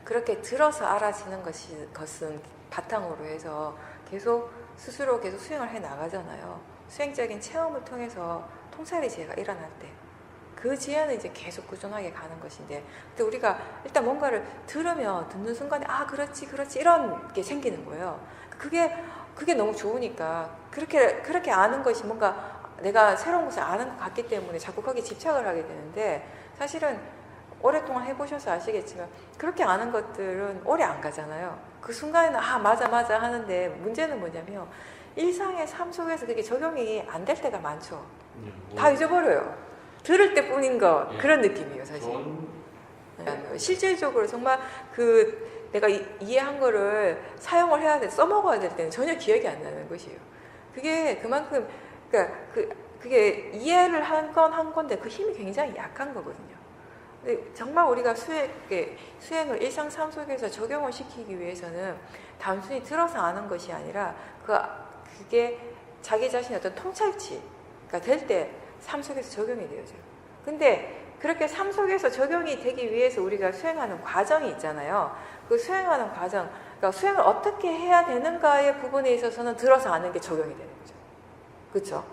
그렇게 들어서 알아지는 것은 바탕으로 해서 계속 스스로 계속 수행을 해 나가잖아요. 수행적인 체험을 통해서 통찰의 지혜가 일어날 때 그 지혜는 이제 계속 꾸준하게 가는 것인데, 근데 우리가 일단 뭔가를 들으면 듣는 순간에 그렇지 이런 게 생기는 거예요. 그게 너무 좋으니까 그렇게 아는 것이 뭔가 내가 새로운 것을 아는 것 같기 때문에 자꾸 거기에 집착을 하게 되는데, 사실은 오랫동안 해보셔서 아시겠지만 그렇게 아는 것들은 오래 안 가잖아요. 그 순간에는 맞아 하는데, 문제는 뭐냐면 일상의 삶 속에서 그게 적용이 안 될 때가 많죠. 다 잊어버려요. 들을 때뿐인 거, 그런 느낌이에요, 사실. 실질적으로 정말 내가 이해한 거를 사용을 해야 돼, 써먹어야 될 때는 전혀 기억이 안 나는 것이에요. 그게 그만큼, 그러니까 그게 이해를 한 건데 그 힘이 굉장히 약한 거거든요. 근데 정말 우리가 수행을 일상 삶 속에서 적용을 시키기 위해서는 단순히 들어서 아는 것이 아니라 그게 자기 자신의 어떤 통찰치가 될 때 삶 속에서 적용이 되어져요. 근데 그렇게 삶 속에서 적용이 되기 위해서 우리가 수행하는 과정이 있잖아요. 그 수행하는 과정, 그러니까 수행을 어떻게 해야 되는가의 부분에 있어서는 들어서 아는 게 적용이 되는 거죠. 그렇죠?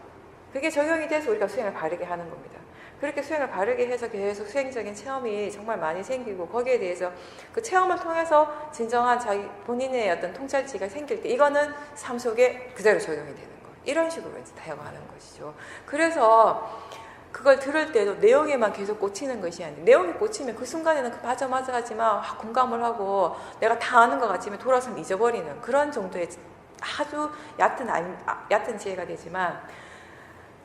그게 적용이 돼서 우리가 수행을 바르게 하는 겁니다. 그렇게 수행을 바르게 해서 계속 수행적인 체험이 정말 많이 생기고, 거기에 대해서 그 체험을 통해서 진정한 본인의 어떤 통찰지가 생길 때 이거는 삶 속에 그대로 적용이 되는 거예요. 이런 식으로 이제 다양하는 것이죠. 그래서 그걸 들을 때도 내용에만 계속 꽂히는 것이 아니에요. 내용이 꽂히면 그 순간에는 맞아 하지만 공감을 하고 내가 다 아는 것 같지만 돌아서면 잊어버리는 그런 정도의 아주 얕은 지혜가 되지만,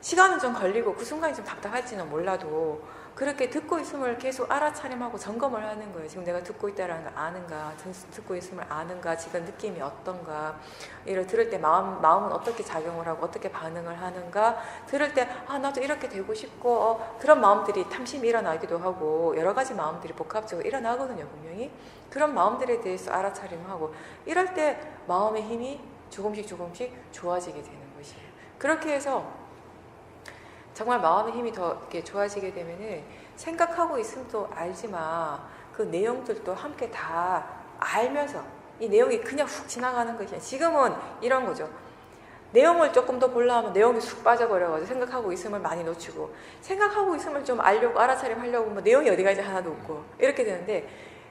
시간은 좀 걸리고 그 순간이 좀 답답할지는 몰라도 그렇게 듣고 있음을 계속 알아차림하고 점검을 하는 거예요. 지금 내가 듣고 있다는 걸 아는가, 듣고 있음을 아는가, 지금 느낌이 어떤가, 이를 들을 때 마음은 어떻게 작용을 하고 어떻게 반응을 하는가, 들을 때 나도 이렇게 되고 싶고 그런 마음들이 탐심이 일어나기도 하고 여러 가지 마음들이 복합적으로 일어나거든요, 분명히. 그런 마음들에 대해서 알아차림하고 이럴 때 마음의 힘이 조금씩 좋아지게 되는 것이에요. 그렇게 해서 정말 마음의 힘이 더 이렇게 좋아지게 되면은 생각하고 있음도 알지만 그 내용들도 함께 다 알면서 이 내용이 그냥 훅 지나가는 것이 아니라, 지금은 이런 거죠. 내용을 조금 더 보려 하면 내용이 쑥 빠져버려가지고 생각하고 있음을 많이 놓치고, 생각하고 있음을 좀 알려고 알아차림하려고 하면 내용이 어디 가지 하나도 없고 이렇게 되는데,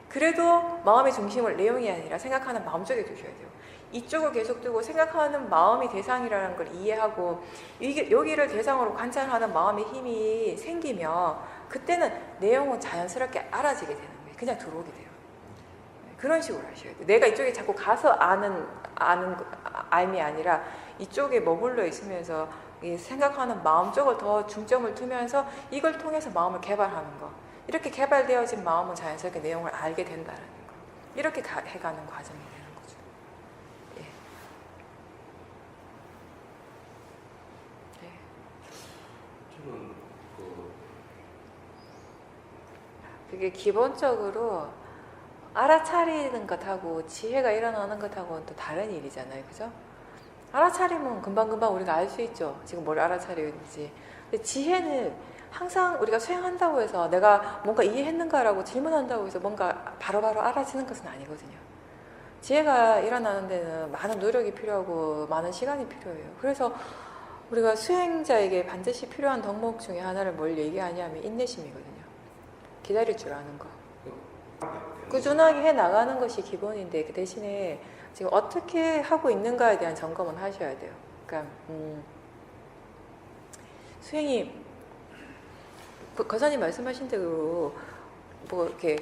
그래도 마음의 중심을 내용이 아니라 생각하는 마음 쪽에 두셔야 돼요. 이쪽을 계속 두고 생각하는 마음이 대상이라는 걸 이해하고 여기를 대상으로 관찰하는 마음의 힘이 생기면 그때는 내용은 자연스럽게 알아지게 되는 거예요. 그냥 들어오게 돼요. 그런 식으로 하셔야 돼요. 내가 이쪽에 자꾸 가서 알미 아니라 이쪽에 머물러 있으면서 생각하는 마음 쪽을 더 중점을 두면서 이걸 통해서 마음을 개발하는 거. 이렇게 개발되어진 마음은 자연스럽게 내용을 알게 된다는 거. 이렇게 해가는 과정이 돼요. 그게 기본적으로 알아차리는 것하고 지혜가 일어나는 것하고는 또 다른 일이잖아요. 그죠? 알아차리면 금방금방 우리가 알 수 있죠. 지금 뭘 알아차리고 있는지. 근데 지혜는 항상 우리가 수행한다고 해서 내가 뭔가 이해했는가라고 질문한다고 해서 뭔가 바로바로 알아지는 것은 아니거든요. 지혜가 일어나는 데는 많은 노력이 필요하고 많은 시간이 필요해요. 그래서 우리가 수행자에게 반드시 필요한 덕목 중에 하나를 뭘 얘기하냐면 인내심이거든요. 기다릴 줄 아는 거. 꾸준하게 해 나가는 것이 기본인데 그 대신에 지금 어떻게 하고 있는가에 대한 점검은 하셔야 돼요. 그러니까 수행이 거사님 말씀하신 대로 뭐 이렇게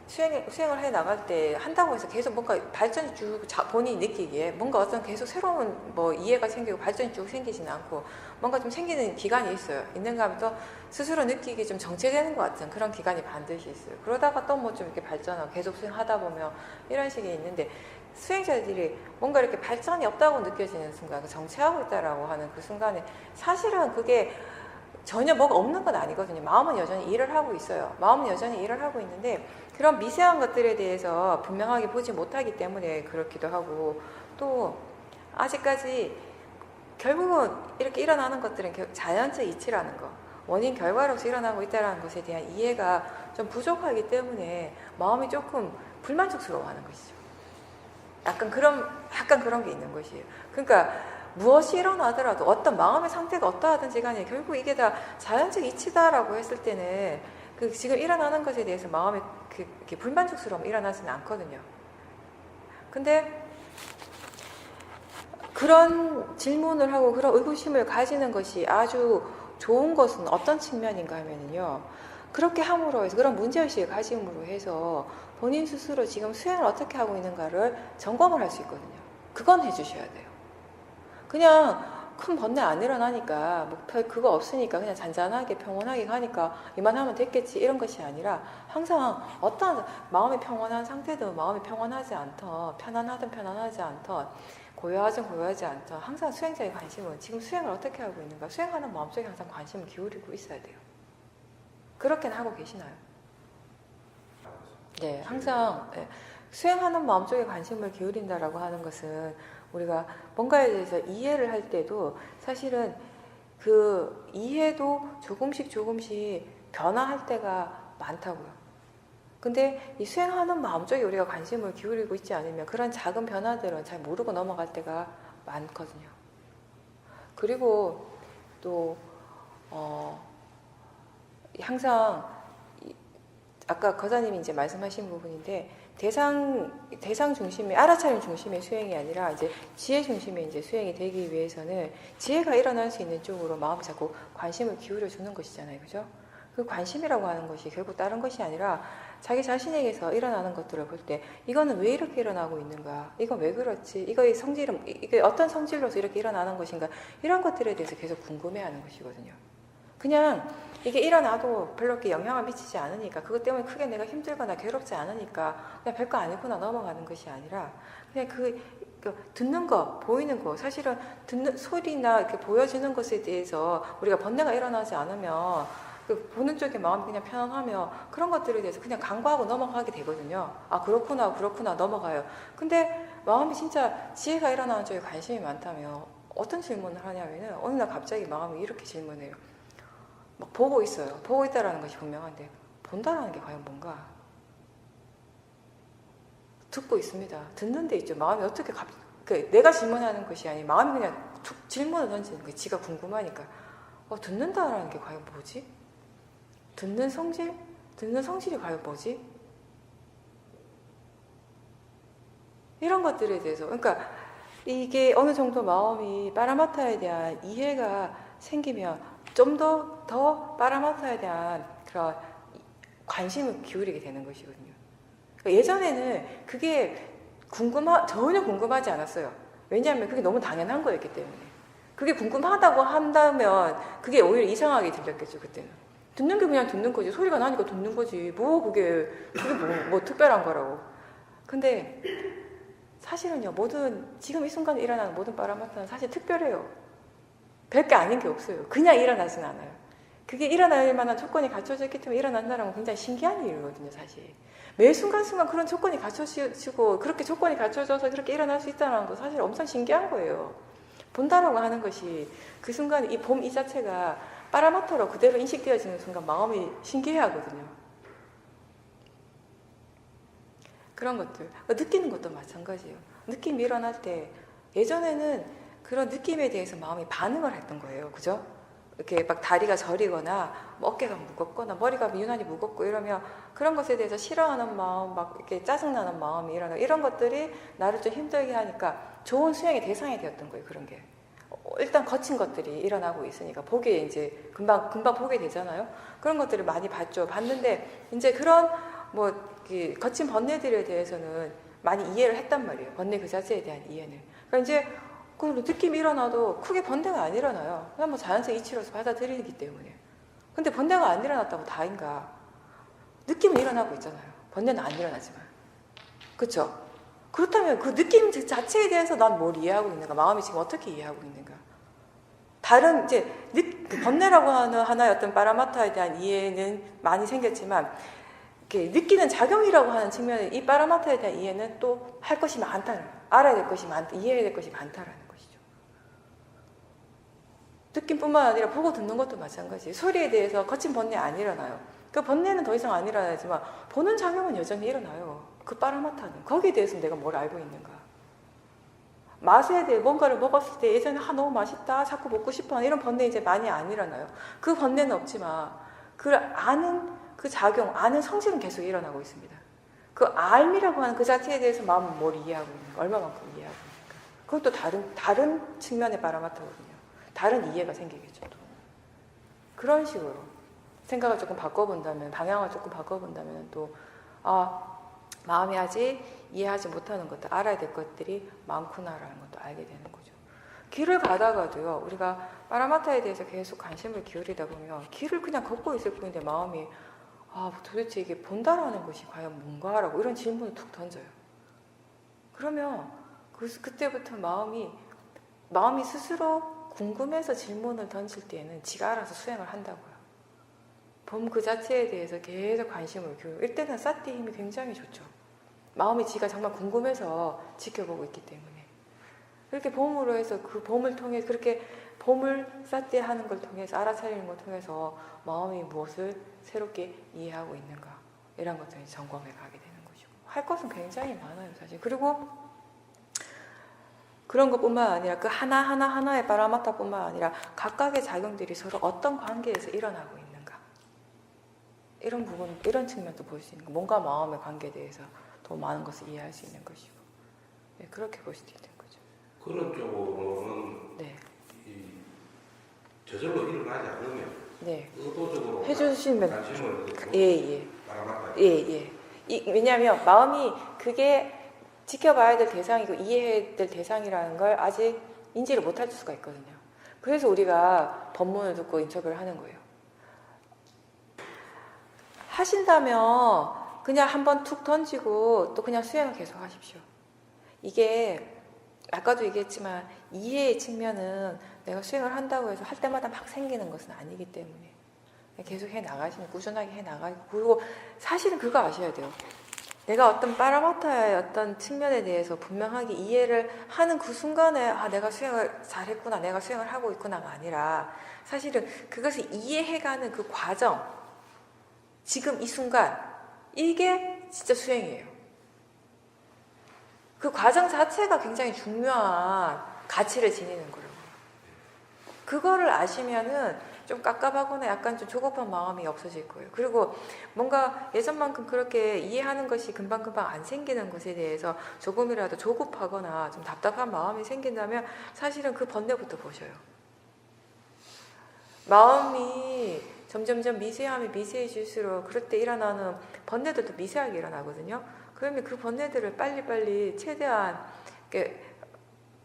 수행을 해 나갈 때 한다고 해서 계속 뭔가 발전이 쭉 본인이 느끼기에 뭔가 어떤 계속 새로운 뭐 이해가 생기고 발전이 쭉 생기지는 않고 뭔가 좀 생기는 기간이 있어요. 있는가 하면 또 스스로 느끼기 좀 정체되는 것 같은 그런 기간이 반드시 있어요. 그러다가 또 뭐 좀 이렇게 발전하고 계속 수행하다 보면 이런 식이 있는데 수행자들이 뭔가 이렇게 발전이 없다고 느껴지는 순간, 정체하고 있다라고 하는 그 순간에 사실은 그게 전혀 뭐가 없는 건 아니거든요. 마음은 여전히 일을 하고 있어요. 마음은 여전히 일을 하고 있는데 그런 미세한 것들에 대해서 분명하게 보지 못하기 때문에 그렇기도 하고 또 아직까지 결국은 이렇게 일어나는 것들은 자연적 이치라는 거, 원인 결과로서 일어나고 있다는 것에 대한 이해가 좀 부족하기 때문에 마음이 조금 불만족스러워하는 것이죠. 약간 그런 게 있는 것이에요. 그러니까 무엇이 일어나더라도 어떤 마음의 상태가 어떠하든지 간에 결국 이게 다 자연적 이치다라고 했을 때는 그 지금 일어나는 것에 대해서 마음에 이렇게 불만족스러움 일어나지는 않거든요. 근데 그런 질문을 하고 그런 의구심을 가지는 것이 아주 좋은 것은 어떤 측면인가 하면요. 그렇게 함으로 해서 그런 문제의식을 가짐으로 해서 본인 스스로 지금 수행을 어떻게 하고 있는가를 점검을 할 수 있거든요. 그건 해주셔야 돼요. 그냥 큰 번뇌 안 일어나니까 뭐 그거 없으니까 그냥 잔잔하게 평온하게 가니까 이만하면 됐겠지 이런 것이 아니라 항상 어떤 마음이 평온한 상태든 마음이 평온하지 않던 편안하든 편안하지 않던 고요하든 고요하지 않던 항상 수행자의 관심은 지금 수행을 어떻게 하고 있는가 수행하는 마음속에 항상 관심을 기울이고 있어야 돼요. 그렇게는 하고 계시나요? 네, 항상 네. 수행하는 마음속에 관심을 기울인다라고 하는 것은 우리가 뭔가에 대해서 이해를 할 때도 사실은 그 이해도 조금씩 변화할 때가 많다고요. 근데 이 수행하는 마음속에 우리가 관심을 기울이고 있지 않으면 그런 작은 변화들은 잘 모르고 넘어갈 때가 많거든요. 그리고 또 항상 아까 거사님이 이제 말씀하신 부분인데 대상 중심의 알아차림 중심의 수행이 아니라 이제 지혜 중심의 이제 수행이 되기 위해서는 지혜가 일어날 수 있는 쪽으로 마음이 자꾸 관심을 기울여 주는 것이잖아요, 그죠? 그 관심이라고 하는 것이 결국 다른 것이 아니라 자기 자신에게서 일어나는 것들을 볼 때 이거는 왜 이렇게 일어나고 있는가? 이건 왜 그렇지? 이거의 성질은 이게 어떤 성질로서 이렇게 일어나는 것인가? 이런 것들에 대해서 계속 궁금해하는 것이거든요. 그냥 이게 일어나도 별로 이렇게 영향을 미치지 않으니까 그것 때문에 크게 내가 힘들거나 괴롭지 않으니까 그냥 별거 아니구나 넘어가는 것이 아니라 그냥 듣는 거, 보이는 거 사실은 듣는 소리나 이렇게 보여지는 것에 대해서 우리가 번뇌가 일어나지 않으면 그 보는 쪽에 마음이 그냥 편안하며 그런 것들에 대해서 그냥 간과하고 넘어가게 되거든요. 아 그렇구나 넘어가요. 근데 마음이 진짜 지혜가 일어나는 쪽에 관심이 많다면 어떤 질문을 하냐면은 어느 날 갑자기 마음이 이렇게 질문해요. 막 보고 있어요. 보고 있다라는 것이 분명한데 본다라는 게 과연 뭔가? 듣고 있습니다. 듣는 데 있죠. 마음이 어떻게 내가 질문하는 것이 아니라 마음이 그냥 툭 질문을 던지는 거예요. 지가 궁금하니까. 듣는다라는 게 과연 뭐지? 듣는 성질? 듣는 성질이 과연 뭐지? 이런 것들에 대해서 그러니까 이게 어느 정도 마음이 파라마타에 대한 이해가 생기면 좀 더 파라마타에 대한 그런 관심을 기울이게 되는 것이거든요. 그러니까 예전에는 그게 전혀 궁금하지 않았어요. 왜냐하면 그게 너무 당연한 거였기 때문에. 그게 궁금하다고 한다면 그게 오히려 이상하게 들렸겠죠, 그때는. 듣는 게 그냥 듣는 거지. 소리가 나니까 듣는 거지. 그게 뭐 특별한 거라고. 근데 사실은요, 지금 이 순간에 일어나는 모든 파라마타는 사실 특별해요. 별게 아닌 게 없어요. 그냥 일어나진 않아요. 그게 일어날 만한 조건이 갖춰져 있기 때문에 일어난다는 건 굉장히 신기한 일이거든요, 사실. 매 순간순간 그런 조건이 갖춰지고 그렇게 조건이 갖춰져서 그렇게 일어날 수 있다는 거 사실 엄청 신기한 거예요. 본다라고 하는 것이 그 순간 이 봄 이 자체가 파라마타로 그대로 인식되어지는 순간 마음이 신기해하거든요. 그런 것들. 느끼는 것도 마찬가지예요. 느낌이 일어날 때 예전에는 그런 느낌에 대해서 마음이 반응을 했던 거예요. 그죠? 이렇게 막 다리가 저리거나 뭐 어깨가 무겁거나 머리가 유난히 무겁고 이러면 그런 것에 대해서 싫어하는 마음, 막 이렇게 짜증나는 마음이 일어나 이런 것들이 나를 좀 힘들게 하니까 좋은 수행의 대상이 되었던 거예요. 그런 게 일단 거친 것들이 일어나고 있으니까 보기에 이제 금방 보게 되잖아요. 그런 것들을 많이 봤죠. 봤는데 이제 그런 뭐 거친 번뇌들에 대해서는 많이 이해를 했단 말이에요. 번뇌 그 자체에 대한 이해는. 그러니까 이제 그 느낌이 일어나도 크게 번뇌가 안 일어나요. 그냥 뭐 자연적 이치로서 받아들이기 때문에. 근데 번뇌가 안 일어났다고 다인가? 느낌은 일어나고 있잖아요. 번뇌는 안 일어나지만. 그렇죠? 그렇다면 그 느낌 자체에 대해서 난 뭘 이해하고 있는가? 마음이 지금 어떻게 이해하고 있는가? 다른 이제 번뇌라고 하는 하나의 어떤 파라마타에 대한 이해는 많이 생겼지만 이렇게 느끼는 작용이라고 하는 측면에 이 파라마타에 대한 이해는 또 할 것이 많다는 거예요. 알아야 될 것이 많다, 이해해야 될 것이 많다라는 것이죠. 느낌뿐만 아니라 보고 듣는 것도 마찬가지예요. 소리에 대해서 거친 번뇌 안 일어나요. 그 번뇌는 더 이상 안 일어나지만 보는 작용은 여전히 일어나요. 그 파라마타는 거기에 대해서 내가 뭘 알고 있는가? 맛에 대해 뭔가를 먹었을 때 예전에 너무 맛있다, 자꾸 먹고 싶어 이런 번뇌 이제 많이 안 일어나요. 그 번뇌는 없지만 그 아는 그 작용, 아는 성질은 계속 일어나고 있습니다. 그 알미라고 하는 그 자체에 대해서 마음은 뭘 이해하고 있는가, 얼마만큼 이해하고 있는가. 그것도 다른 측면의 파라마타거든요. 다른 이해가 생기겠죠. 또. 그런 식으로 생각을 조금 바꿔본다면, 방향을 조금 바꿔본다면 또 마음이 아직 이해하지 못하는 것들, 알아야 될 것들이 많구나라는 것도 알게 되는 거죠. 길을 가다가도요, 우리가 파라마타에 대해서 계속 관심을 기울이다 보면 길을 그냥 걷고 있을 뿐인데 마음이 도대체 이게 본다라는 것이 과연 뭔가라고 이런 질문을 툭 던져요. 그러면 그때부터 마음이 스스로 궁금해서 질문을 던질 때에는 지가 알아서 수행을 한다고요. 봄 그 자체에 대해서 계속 관심을 기울이고 이때는 사티 힘이 굉장히 좋죠. 마음이 지가 정말 궁금해서 지켜보고 있기 때문에 그렇게 봄으로 해서 그 봄을 통해 그렇게 봄을 사티 하는 걸 통해서 알아차리는 걸 통해서 마음이 무엇을 새롭게 이해하고 있는가 이런 것들이 점검해 가게 되는 것이고 할 것은 굉장히 많아요 사실. 그리고 그런 것뿐만 아니라 그 하나의 파라마타뿐만 아니라 각각의 작용들이 서로 어떤 관계에서 일어나고 있는가 이런 부분, 이런 측면도 볼 수 있는 거. 몸과 마음의 관계에 대해서 더 많은 것을 이해할 수 있는 것이고 네, 그렇게 볼 수도 있는 거죠. 그런 쪽으로는 네. 저절로 일어나지 않으면 네. 의도적으로 해주시면 관심을 예. 왜냐하면 마음이 그게 지켜봐야 될 대상이고 이해해야 될 대상이라는 걸 아직 인지를 못할 수가 있거든요. 그래서 우리가 법문을 듣고 인터뷰를 하는 거예요. 하신다면 그냥 한번 툭 던지고 또 그냥 수행을 계속 하십시오. 이게 아까도 얘기했지만 이해의 측면은 내가 수행을 한다고 해서 할 때마다 막 생기는 것은 아니기 때문에 계속 해나가시면 꾸준하게 해나가고 그리고 사실은 그거 아셔야 돼요. 내가 어떤 파라마타의 어떤 측면에 대해서 분명하게 이해를 하는 그 순간에 내가 수행을 잘했구나, 내가 수행을 하고 있구나가 아니라 사실은 그것을 이해해가는 그 과정, 지금 이 순간 이게 진짜 수행이에요. 그 과정 자체가 굉장히 중요한 가치를 지니는 거예요. 그거를 아시면은 좀 깝깝하거나 약간 좀 조급한 마음이 없어질 거예요. 그리고 뭔가 예전만큼 그렇게 이해하는 것이 금방금방 안 생기는 것에 대해서 조금이라도 조급하거나 좀 답답한 마음이 생긴다면 사실은 그 번뇌부터 보셔요. 마음이 점점점 미세해질수록 그럴 때 일어나는 번뇌들도 미세하게 일어나거든요. 그러면 그 번뇌들을 빨리빨리 최대한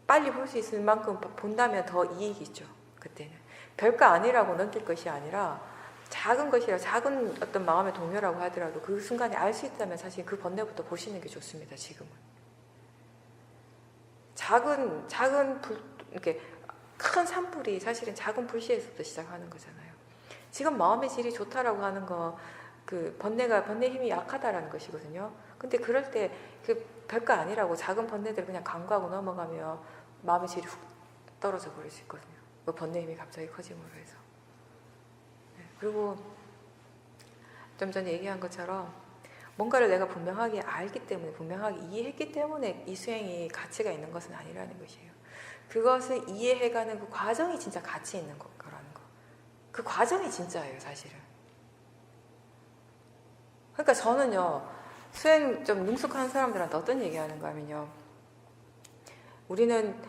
빨리 볼 수 있을 만큼 본다면 더 이익이죠. 그때는. 별거 아니라고 넘길 것이 아니라 작은 것이라 작은 어떤 마음의 동요라고 하더라도 그 순간에 알 수 있다면 사실 그 번뇌부터 보시는 게 좋습니다. 지금은. 작은 불, 이렇게 큰 산불이 사실은 작은 불씨에서부터 시작하는 거잖아요. 지금 마음의 질이 좋다라고 하는 거, 그 번뇌 힘이 약하다라는 것이거든요. 근데 그럴 때 그 별거 아니라고 작은 번뇌들 그냥 간과하고 넘어가면 마음의 질이 훅 떨어져 버릴 수 있거든요. 그 번뇌 힘이 갑자기 커짐으로 해서. 네, 그리고 좀 전에 얘기한 것처럼 뭔가를 내가 분명하게 알기 때문에, 분명하게 이해했기 때문에 이 수행이 가치가 있는 것은 아니라는 것이에요. 그것을 이해해가는 그 과정이 진짜 가치 있는 거라는 거. 그 과정이 진짜예요, 사실은. 그러니까 저는요, 수행 좀 능숙한 사람들한테 어떤 얘기하는가 하면요, 우리는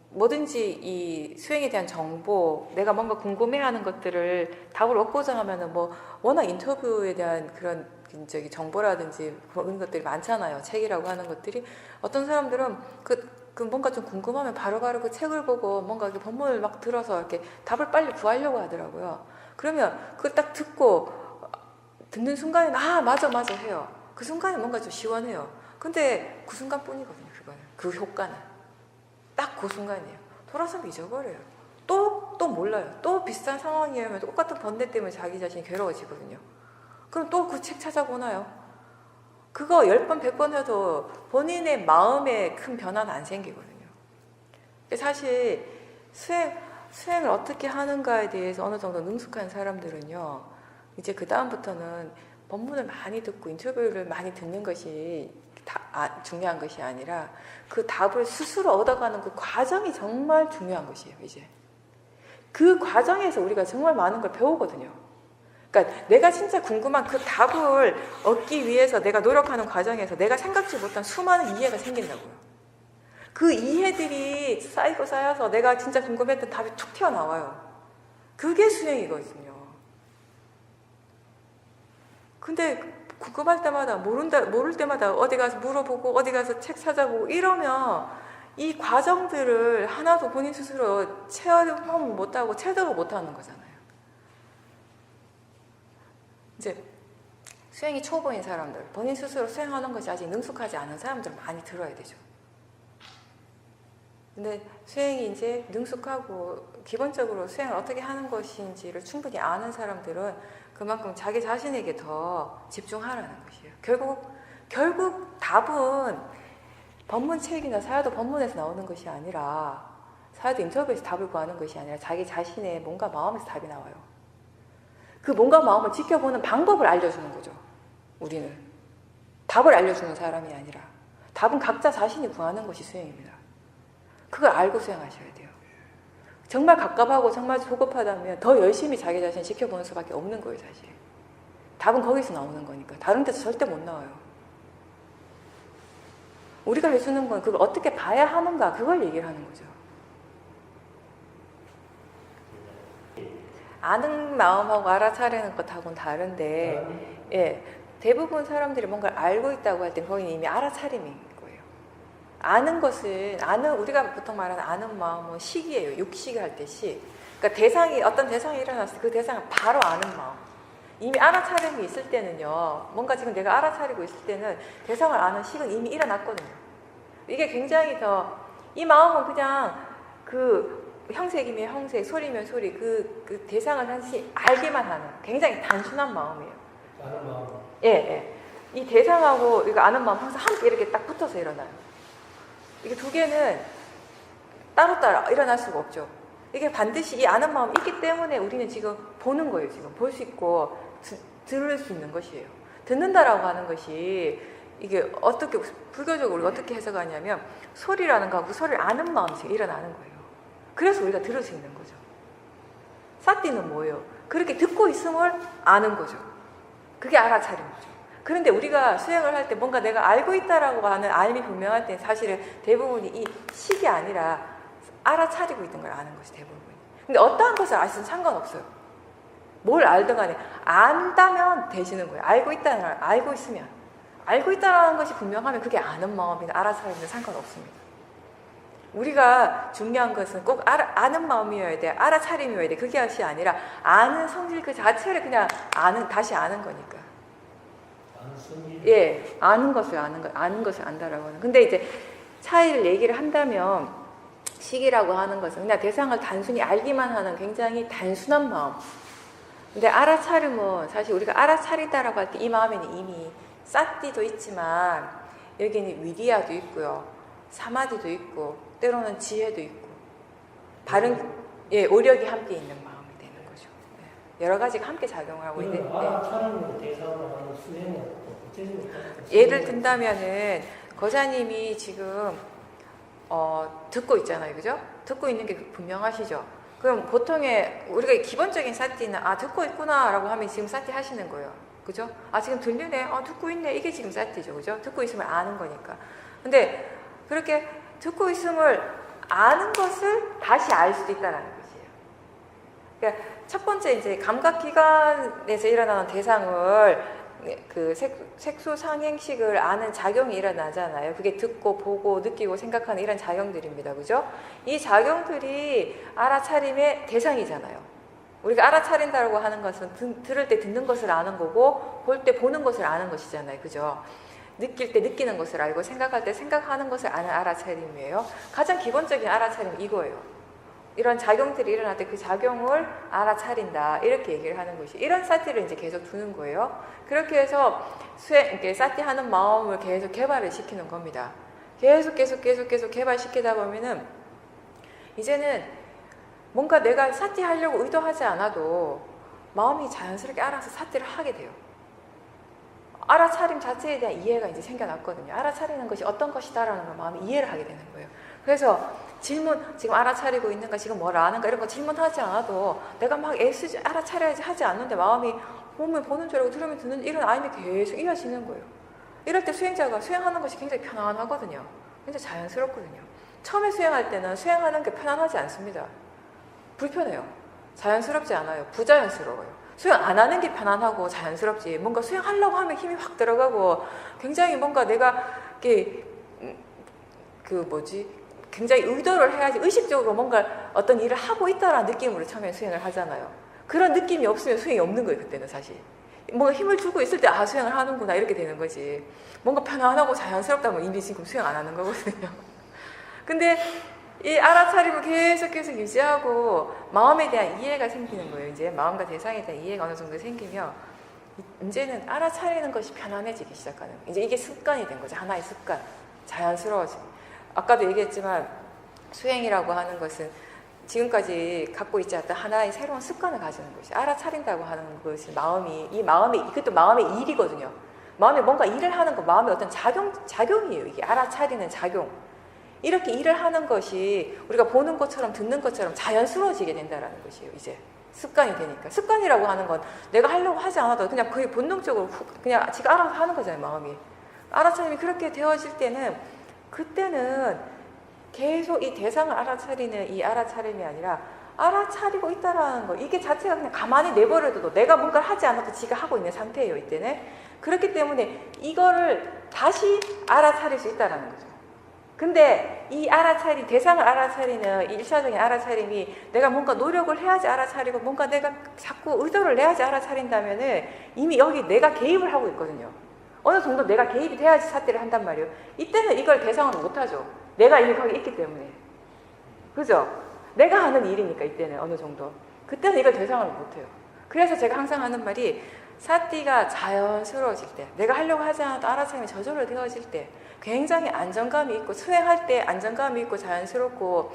뭐든지 이 수행에 대한 정보, 내가 뭔가 궁금해하는 것들을 답을 얻고자 하면은 뭐 워낙 인터뷰에 대한 그런 정보라든지 그런 것들이 많잖아요. 책이라고 하는 것들이. 어떤 사람들은 그 뭔가 좀 궁금하면 바로바로 그 책을 보고 뭔가 이렇게 본문을 막 들어서 이렇게 답을 빨리 구하려고 하더라고요. 그러면 그 딱 듣는 순간에 아 맞아 해요. 그 순간에 뭔가 좀 시원해요. 근데 그 순간뿐이거든요. 그거는 그 효과는 딱 그 순간이에요. 돌아서면 잊어버려요. 또 몰라요. 또 비슷한 상황이면 똑같은 번뇌 때문에 자기 자신이 괴로워지거든요. 그럼 또 그 책 찾아보나요? 그거 10번, 100번 해도 본인의 마음에 큰 변화는 안 생기거든요. 사실 수행을 어떻게 하는가에 대해서 어느 정도 능숙한 사람들은요, 이제 그 다음부터는 법문을 많이 듣고 인터뷰를 많이 듣는 것이 중요한 것이 아니라 그 답을 스스로 얻어가는 그 과정이 정말 중요한 것이에요. 이제 그 과정에서 우리가 정말 많은 걸 배우거든요. 그러니까 내가 진짜 궁금한 그 답을 얻기 위해서 내가 노력하는 과정에서 내가 생각지 못한 수많은 이해가 생긴다고요. 그 이해들이 쌓이고 쌓여서 내가 진짜 궁금했던 답이 툭 튀어나와요. 그게 수행이거든요. 근데 궁금할 때마다 모를 때마다 어디 가서 물어보고 어디 가서 책 찾아보고 이러면 이 과정들을 하나도 본인 스스로 체험 못하고 체득을 못하는 거잖아요. 이제 수행이 초보인 사람들, 본인 스스로 수행하는 것이 아직 능숙하지 않은 사람들 많이 들어야 되죠. 근데 수행이 이제 능숙하고 기본적으로 수행을 어떻게 하는 것인지를 충분히 아는 사람들은 그만큼 자기 자신에게 더 집중하라는 것이에요. 결국 답은 법문책이나 사야도 법문에서 나오는 것이 아니라, 사야도 인터뷰에서 답을 구하는 것이 아니라 자기 자신의 뭔가 마음에서 답이 나와요. 그 뭔가 마음을 지켜보는 방법을 알려주는 거죠. 우리는 답을 알려주는 사람이 아니라 답은 각자 자신이 구하는 것이 수행입니다. 그걸 알고 수행하셔야 돼요. 정말 갑갑하고 정말 조급하다면 더 열심히 자기 자신을 지켜보는 수밖에 없는 거예요. 사실 답은 거기서 나오는 거니까 다른 데서 절대 못 나와요. 우리가 해주는 건 그걸 어떻게 봐야 하는가, 그걸 얘기를 하는 거죠. 아는 마음하고 알아차리는 것하고는 다른데, 예, 대부분 사람들이 뭔가를 알고 있다고 할 때 거기는 이미 알아차림인 거예요. 아는 것은, 우리가 보통 말하는 아는 마음은 식이에요. 육식 할 때 식. 그러니까 어떤 대상이 일어났을 때 그 대상을 바로 아는 마음. 이미 알아차림이 있을 때는요, 뭔가 지금 내가 알아차리고 있을 때는 대상을 아는 식은 이미 일어났거든요. 이게 굉장히 이 마음은 그냥 형색이면 형색, 소리면 소리, 그 대상을 단지 알기만 하는 굉장히 단순한 마음이에요. 아는 마음. 예. 이 대상하고 이거 아는 마음 항상 함께 이렇게 딱 붙어서 일어나요. 이게 두 개는 따로따로 일어날 수가 없죠. 이게 반드시 이 아는 마음이 있기 때문에 우리는 지금 보는 거예요. 지금 볼 수 있고 들을 수 있는 것이에요. 듣는다라고 하는 것이 이게 불교적으로 어떻게 해석하냐면 소리라는 거하고 소리를 아는 마음이 지금 일어나는 거예요. 그래서 우리가 들을 수 있는 거죠. 사띠는 뭐예요? 그렇게 듣고 있음을 아는 거죠. 그게 알아차린 거죠. 그런데 우리가 수행을 할 때 뭔가 내가 알고 있다라고 하는 알미 분명할 때 사실은 대부분이 이 식이 아니라 알아차리고 있는 걸 아는 것이 대부분이. 근데 어떠한 것을 아시든 상관없어요. 뭘 알든 간에 안다면 되시는 거예요. 알고 있다는 것이 분명하면 그게 아는 마음이나 알아차림이나 상관없습니다. 우리가 중요한 것은 꼭 아는 마음이어야 돼, 알아차림이어야 돼. 그게 것이 아니라 아는 성질 그 자체를 그냥 다시 아는 거니까. 아는 성질. 예, 아는 것을 안다라고 하는. 근데 이제 차이를 얘기를 한다면 식이라고 하는 것은 그냥 대상을 단순히 알기만 하는 굉장히 단순한 마음. 근데 알아차림은 사실 우리가 알아차리다라고 할 때 이 마음에는 이미 사띠도 있지만 여기는 위리아도 있고요, 사마디도 있고 때로는 지혜도 있고 오력이 함께 있는 마음이 되는 거죠. 네. 여러 가지가 함께 작용을 하고 있는데 알아차리는 대상을 하는 수행은 구체적으로 예를 든다면은 거자님이 지금 듣고 있잖아요, 그죠? 듣고 있는 게 분명하시죠? 그럼 보통의 우리가 기본적인 사티는 아 듣고 있구나라고 하면 지금 사티 하시는 거예요. 그죠? 아 지금 들리네. 아 듣고 있네. 이게 지금 사티죠. 그죠? 듣고 있음을 아는 거니까. 근데 그렇게 듣고 있음을 아는 것을 다시 알 수도 있다는 것이에요. 그러니까 첫 번째 이제 감각기관에서 일어나는 대상을 그 색소 상행식을 아는 작용이 일어나잖아요. 그게 듣고 보고 느끼고 생각하는 이런 작용들입니다. 그죠? 이 작용들이 알아차림의 대상이잖아요. 우리가 알아차린다고 하는 것은 들을 때 듣는 것을 아는 거고 볼 때 보는 것을 아는 것이잖아요. 그죠? 느낄 때 느끼는 것을 알고 생각할 때 생각하는 것을 아는 알아차림이에요. 가장 기본적인 알아차림 이거예요. 이런 작용들이 일어날 때 그 작용을 알아차린다 이렇게 얘기를 하는 것이 이런 사티를 이제 계속 두는 거예요. 그렇게 해서 이렇게 사티 하는 마음을 계속 개발을 시키는 겁니다. 계속 개발시키다 보면은 이제는 뭔가 내가 사티 하려고 의도하지 않아도 마음이 자연스럽게 알아서 사티를 하게 돼요. 알아차림 자체에 대한 이해가 이제 생겨났거든요. 알아차리는 것이 어떤 것이다라는 걸 마음이 이해를 하게 되는 거예요. 그래서 질문, 지금 알아차리고 있는가, 지금 뭘 아는가 이런 거 질문하지 않아도 내가 막 애쓰지 알아차려야지 하지 않는데 마음이 보면 보는 줄 알고 들으면 듣는 이런 아임이 계속 이어지는 거예요. 이럴 때 수행자가 수행하는 것이 굉장히 편안하거든요. 굉장히 자연스럽거든요. 처음에 수행할 때는 수행하는 게 편안하지 않습니다. 불편해요. 자연스럽지 않아요. 부자연스러워요. 수행 안 하는 게 편안하고 자연스럽지 뭔가 수행하려고 하면 힘이 확 들어가고 굉장히 뭔가 내가 이렇게 굉장히 의도를 해야지 의식적으로 뭔가 어떤 일을 하고 있다라는 느낌으로 처음에 수행을 하잖아요. 그런 느낌이 없으면 수행이 없는 거예요. 그때는 사실 뭔가 힘을 주고 있을 때 아 수행을 하는구나 이렇게 되는 거지. 뭔가 편안하고 자연스럽다면 이미 지금 수행 안 하는 거거든요. 근데 이 알아차림을 계속 유지하고 마음에 대한 이해가 생기는 거예요. 이제 마음과 대상에 대한 이해가 어느 정도 생기면 이제는 알아차리는 것이 편안해지기 시작하는 거예요. 이제 이게 습관이 된 거죠. 하나의 습관. 자연스러워지고. 아까도 얘기했지만 수행이라고 하는 것은 지금까지 갖고 있지 않던 하나의 새로운 습관을 가지는 것이 알아차린다고 하는 것이 이것도 마음의 일이거든요. 마음에 뭔가 일을 하는 거, 마음의 어떤 작용이에요. 이게 알아차리는 작용. 이렇게 일을 하는 것이 우리가 보는 것처럼 듣는 것처럼 자연스러워지게 된다는 것이에요. 이제 습관이 되니까. 습관이라고 하는 건 내가 하려고 하지 않아도 그냥 거의 본능적으로 그냥 지가 알아서 하는 거잖아요. 마음이. 알아차림이 그렇게 되어질 때는 그때는 계속 이 대상을 알아차리는 이 알아차림이 아니라 알아차리고 있다라는 거. 이게 자체가 그냥 가만히 내버려둬도 내가 뭔가를 하지 않아도 지가 하고 있는 상태예요. 이때는. 그렇기 때문에 이거를 다시 알아차릴 수 있다라는 거죠. 근데 이 대상을 알아차리는 이 일차적인 알아차림이 내가 뭔가 노력을 해야지 알아차리고 뭔가 내가 자꾸 의도를 내야지 알아차린다면은 이미 여기 내가 개입을 하고 있거든요. 어느 정도 내가 개입이 돼야지 사티를 한단 말이에요. 이때는 이걸 대상으로 못하죠. 내가 이미 거기 있기 때문에. 그죠? 내가 하는 일이니까 이때는 어느 정도. 그때는 이걸 대상으로 못해요. 그래서 제가 항상 하는 말이 사티가 자연스러워질 때, 내가 하려고 하지 않아도 알아차림이 저절로 되어질 때 굉장히 안정감이 있고 수행할 때 안정감이 있고 자연스럽고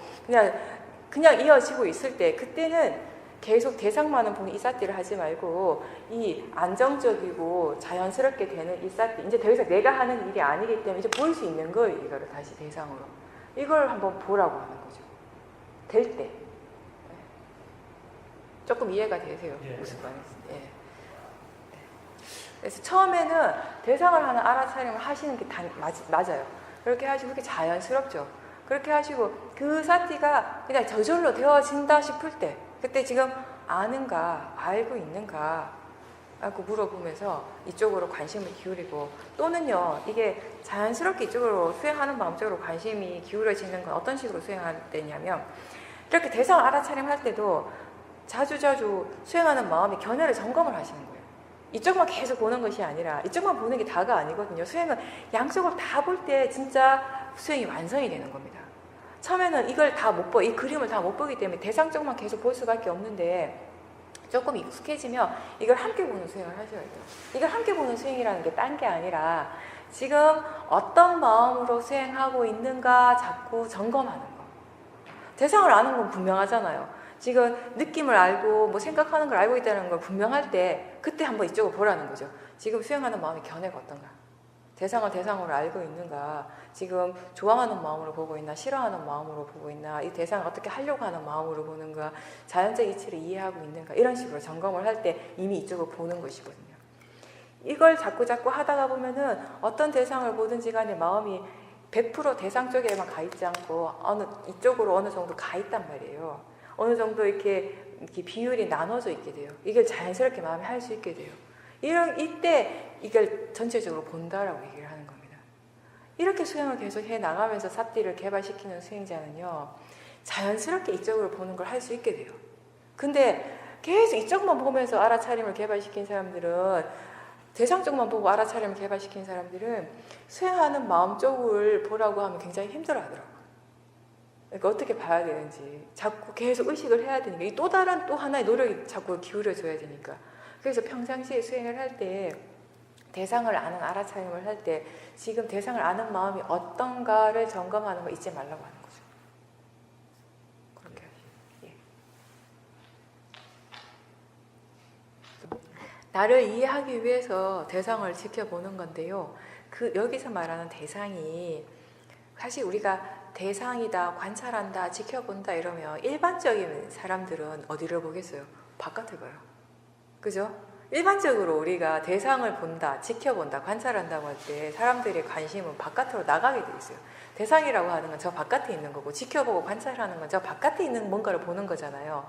그냥 이어지고 있을 때 그때는 계속 대상만은 보는 이 사티를 하지 말고 이 안정적이고 자연스럽게 되는 이 사티 이제 더 이상 내가 하는 일이 아니기 때문에 이제 보일 수 있는 거예요. 이거를 다시 대상으로 이걸 한번 보라고 하는 거죠. 될 때 조금 이해가 되세요? 예. 무슨 말인지. 예. 그래서 처음에는 대상을 하는 알아차림을 하시는 게 맞아요. 그렇게 하시고 그게 자연스럽죠. 그렇게 하시고 그 사티가 그냥 저절로 되어진다 싶을 때 그때 지금 아는가 알고 있는가 라고 물어보면서 이쪽으로 관심을 기울이고 또는요 이게 자연스럽게 이쪽으로 수행하는 마음 쪽으로 관심이 기울어지는 건 어떤 식으로 수행할 때냐면 이렇게 대상 알아차림 할 때도 자주자주 수행하는 마음이 견해를 점검을 하시는 거예요. 이쪽만 계속 보는 것이 아니라 이쪽만 보는 게 다가 아니거든요. 수행은 양쪽을 다 볼 때 진짜 수행이 완성이 되는 겁니다. 처음에는 이걸 다 못 이 그림을 다 못 보기 때문에 대상 쪽만 계속 볼 수밖에 없는데 조금 익숙해지면 이걸 함께 보는 수행을 하셔야 돼요. 이걸 함께 보는 수행이라는 게 딴 게 아니라 지금 어떤 마음으로 수행하고 있는가 자꾸 점검하는 거. 대상을 아는 건 분명하잖아요. 지금 느낌을 알고 뭐 생각하는 걸 알고 있다는 걸 분명할 때 그때 한번 이쪽을 보라는 거죠. 지금 수행하는 마음의 견해가 어떤가. 대상을 대상으로 알고 있는가? 지금 좋아하는 마음으로 보고 있나? 싫어하는 마음으로 보고 있나? 이 대상을 어떻게 하려고 하는 마음으로 보는가? 자연적 이치를 이해하고 있는가? 이런 식으로 점검을 할 때 이미 이쪽을 보는 것이거든요. 이걸 자꾸 하다가 보면은 어떤 대상을 보든지 간에 마음이 100% 대상 쪽에만 가 있지 않고 이쪽으로 어느 정도 가 있단 말이에요. 어느 정도 이렇게 비율이 나눠져 있게 돼요. 이걸 자연스럽게 마음이 할 수 있게 돼요. 이때 이걸 전체적으로 본다라고 얘기를 하는 겁니다. 이렇게 수행을 계속 해 나가면서 삿띠를 개발시키는 수행자는요, 자연스럽게 이쪽으로 보는 걸 할 수 있게 돼요. 근데 계속 이쪽만 보면서 알아차림을 개발시킨 사람들은, 대상 쪽만 보고 알아차림을 개발시킨 사람들은 수행하는 마음 쪽을 보라고 하면 굉장히 힘들어 하더라고요. 그러니까 어떻게 봐야 되는지 자꾸 계속 의식을 해야 되니까, 이 또 다른 또 하나의 노력이 자꾸 기울여져야 되니까. 그래서 평상시에 수행을 할 때, 대상을 아는 알아차림을 할 때 지금 대상을 아는 마음이 어떤가를 점검하는 거 잊지 말라고 하는 거죠. 그렇게 예. 나를 이해하기 위해서 대상을 지켜보는 건데요. 여기서 말하는 대상이 사실 우리가 대상이다, 관찰한다, 지켜본다 이러면 일반적인 사람들은 어디를 보겠어요? 바깥을 봐요. 그죠? 일반적으로 우리가 대상을 본다, 지켜본다, 관찰한다고 할 때 사람들의 관심은 바깥으로 나가게 돼 있어요. 대상이라고 하는 건 저 바깥에 있는 거고, 지켜보고 관찰하는 건 저 바깥에 있는 뭔가를 보는 거잖아요.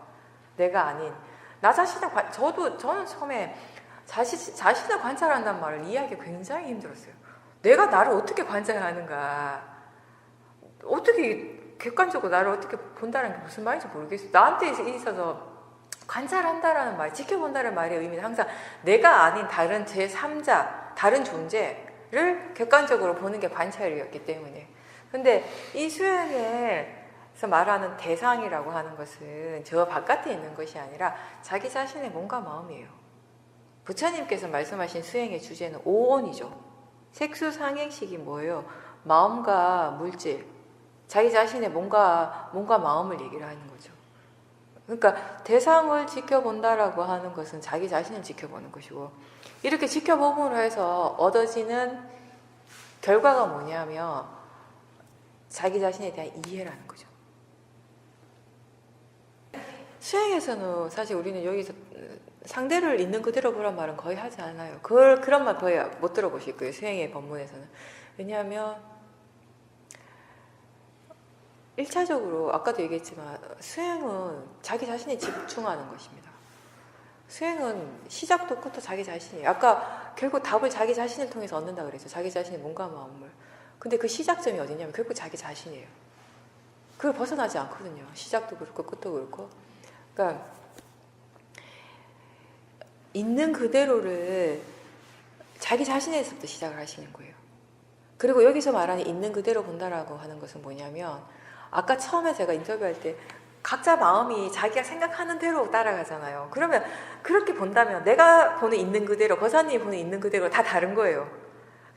내가 아닌 나 자신을 저는 처음에 자신을 관찰한다는 말을 이해하기 굉장히 힘들었어요. 내가 나를 어떻게 관찰하는가, 어떻게 객관적으로 나를 어떻게 본다는 게 무슨 말인지 모르겠어요. 나한테 있어서 관찰한다라는 말, 지켜본다는 말의 의미는 항상 내가 아닌 다른 제3자, 다른 존재를 객관적으로 보는 게 관찰이었기 때문에. 근데 이 수행에서 말하는 대상이라고 하는 것은 저 바깥에 있는 것이 아니라 자기 자신의 몸과 마음이에요. 부처님께서 말씀하신 수행의 주제는 오온이죠. 색수상행식이 뭐예요? 마음과 물질, 자기 자신의 몸과 마음을 얘기를 하는 거죠. 그러니까 대상을 지켜본다라고 하는 것은 자기 자신을 지켜보는 것이고, 이렇게 지켜봄으로 해서 얻어지는 결과가 뭐냐면 자기 자신에 대한 이해라는 거죠. 수행에서는 사실 우리는 여기서 상대를 있는 그대로 보란 말은 거의 하지 않아요. 그런 말 거의 못 들어보실 거예요. 수행의 법문에서는. 왜냐하면 1차적으로 아까도 얘기했지만 수행은 자기 자신에 집중하는 것입니다. 수행은 시작도 끝도 자기 자신이에요. 아까 결국 답을 자기 자신을 통해서 얻는다 그랬죠. 자기 자신의 몸과 마음을. 근데 그 시작점이 어디냐면 결국 자기 자신이에요. 그걸 벗어나지 않거든요. 시작도 그렇고 끝도 그렇고. 그러니까 있는 그대로를 자기 자신에서부터 시작을 하시는 거예요. 그리고 여기서 말하는 있는 그대로 본다라고 하는 것은 뭐냐면, 아까 처음에 제가 인터뷰할 때 각자 마음이 자기가 생각하는 대로 따라가잖아요. 그러면 그렇게 본다면 내가 보는 있는 그대로, 거사님이 보는 있는 그대로 다 다른 거예요.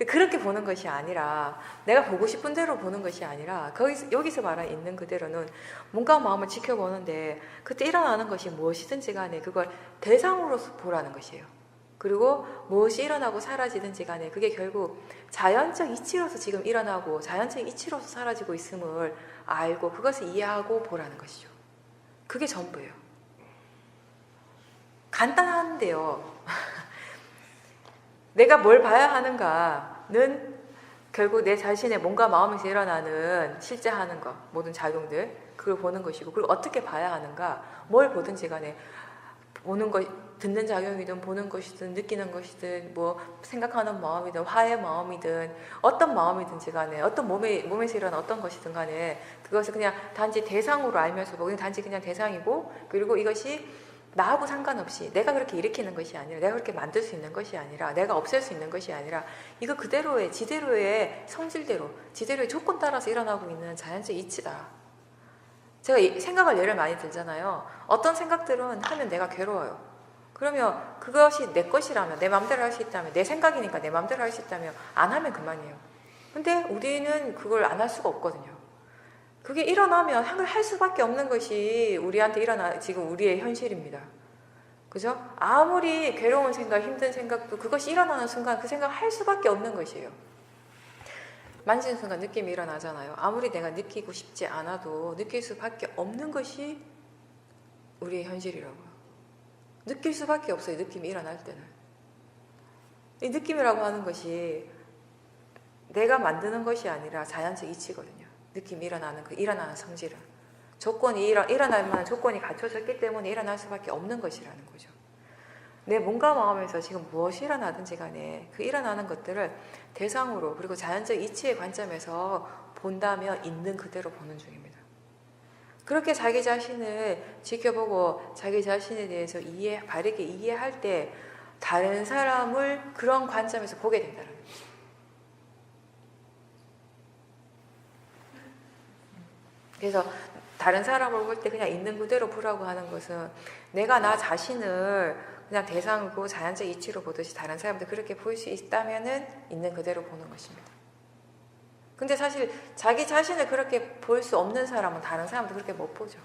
그렇게 보는 것이 아니라, 내가 보고 싶은 대로 보는 것이 아니라, 여기서 말하는 있는 그대로는 몸과 마음을 지켜보는데 그때 일어나는 것이 무엇이든지 간에 그걸 대상으로서 보라는 것이에요. 그리고 무엇이 일어나고 사라지든지 간에 그게 결국 자연적 이치로서 지금 일어나고 자연적 이치로서 사라지고 있음을 알고 그것을 이해하고 보라는 것이죠. 그게 전부예요. 간단한데요. 내가 뭘 봐야 하는가는 결국 내 자신의 몸과 마음에서 일어나는 실제 하는 것, 모든 작용들, 그걸 보는 것이고, 그리고 어떻게 봐야 하는가, 뭘 보든지 간에 보는 것, 듣는 작용이든 보는 것이든 느끼는 것이든 뭐 생각하는 마음이든 화의 마음이든 어떤 마음이든지 간에 어떤 몸에서 일어나는 어떤 것이든 간에 그것을 그냥 단지 대상으로 알면서 보고, 단지 그냥 대상이고, 그리고 이것이 나하고 상관없이 내가 그렇게 일으키는 것이 아니라, 내가 그렇게 만들 수 있는 것이 아니라, 내가 없앨 수 있는 것이 아니라, 이거 그대로의 지대로의 성질대로 지대로의 조건 따라서 일어나고 있는 자연적 이치다. 제가 생각을 예를 많이 들잖아요. 어떤 생각들은 하면 내가 괴로워요. 그러면 그것이 내 것이라면, 내 마음대로 할 수 있다면, 내 생각이니까 내 마음대로 할 수 있다면 안 하면 그만이에요. 근데 우리는 그걸 안 할 수가 없거든요. 그게 일어나면 할 수밖에 없는 것이 우리한테 지금 우리의 현실입니다. 그죠? 아무리 괴로운 생각, 힘든 생각도 그것이 일어나는 순간 그 생각을 할 수밖에 없는 것이에요. 만지는 순간 느낌이 일어나잖아요. 아무리 내가 느끼고 싶지 않아도 느낄 수밖에 없는 것이 우리의 현실이라고요. 느낄 수밖에 없어요. 느낌이 일어날 때는. 이 느낌이라고 하는 것이 내가 만드는 것이 아니라 자연적 이치거든요. 느낌이 일어나는 그 일어나는 성질은. 조건이 일어날 만한 조건이 갖춰졌기 때문에 일어날 수밖에 없는 것이라는 거죠. 내 몸과 마음에서 지금 무엇이 일어나든지 간에 그 일어나는 것들을 대상으로 그리고 자연적 이치의 관점에서 본다면 있는 그대로 보는 중입니다. 그렇게 자기 자신을 지켜보고 자기 자신에 대해서 바르게 이해할 때 다른 사람을 그런 관점에서 보게 된다는 거죠. 그래서 다른 사람을 볼 때 그냥 있는 그대로 보라고 하는 것은 내가 나 자신을 그냥 대상이고 자연적 이치로 보듯이 다른 사람도 그렇게 볼 수 있다면은 있는 그대로 보는 것입니다. 근데 사실 자기 자신을 그렇게 볼 수 없는 사람은 다른 사람도 그렇게 못 보죠.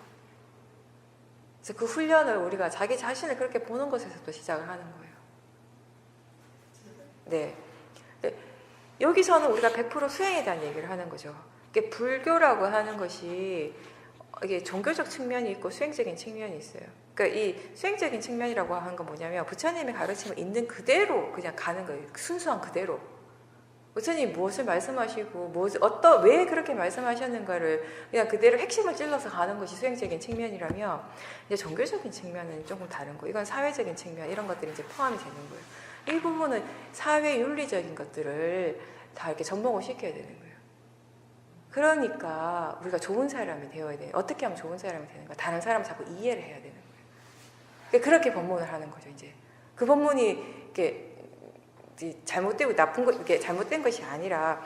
그래서 그 훈련을 우리가 자기 자신을 그렇게 보는 것에서도 시작을 하는 거예요. 네. 여기서는 우리가 100% 수행에 대한 얘기를 하는 거죠. 이게 불교라고 하는 것이 이게 종교적 측면이 있고 수행적인 측면이 있어요. 그러니까 이 수행적인 측면이라고 하는 건 뭐냐면 부처님의 가르침을 있는 그대로 그냥 가는 거예요. 순수한 그대로. 부처님이 무엇을 말씀하시고 왜 그렇게 말씀하셨는가를 그냥 그대로 핵심을 찔러서 가는 것이 수행적인 측면이라면 이제 종교적인 측면은 조금 다른 거. 이건 사회적인 측면 이런 것들이 이제 포함이 되는 거예요. 이 부분은 사회 윤리적인 것들을 다 이렇게 접목을 시켜야 되는 거예요. 그러니까 우리가 좋은 사람이 되어야 돼요. 어떻게 하면 좋은 사람이 되는가? 다른 사람을 자꾸 이해를 해야 되는 거예요. 그러니까 그렇게 법문을 하는 거죠. 이제 그 법문이 이렇게 잘못되고 이게 잘못된 것이 아니라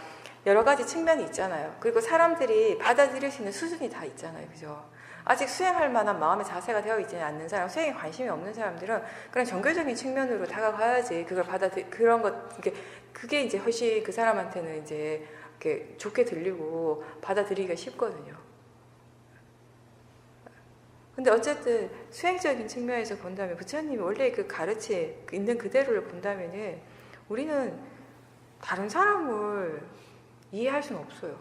여러 가지 측면이 있잖아요. 그리고 사람들이 받아들일 수 있는 수준이 다 있잖아요. 그죠? 아직 수행할 만한 마음의 자세가 되어 있지 않는 사람, 수행에 관심이 없는 사람들은 그런 종교적인 측면으로 다가가야지 그걸 그런 것, 그게 이제 훨씬 그 사람한테는 이제 이렇게 좋게 들리고 받아들이기가 쉽거든요. 근데 어쨌든 수행적인 측면에서 본다면 부처님이 원래 그 가르치 있는 그대로를 본다면은 우리는 다른 사람을 이해할 수는 없어요.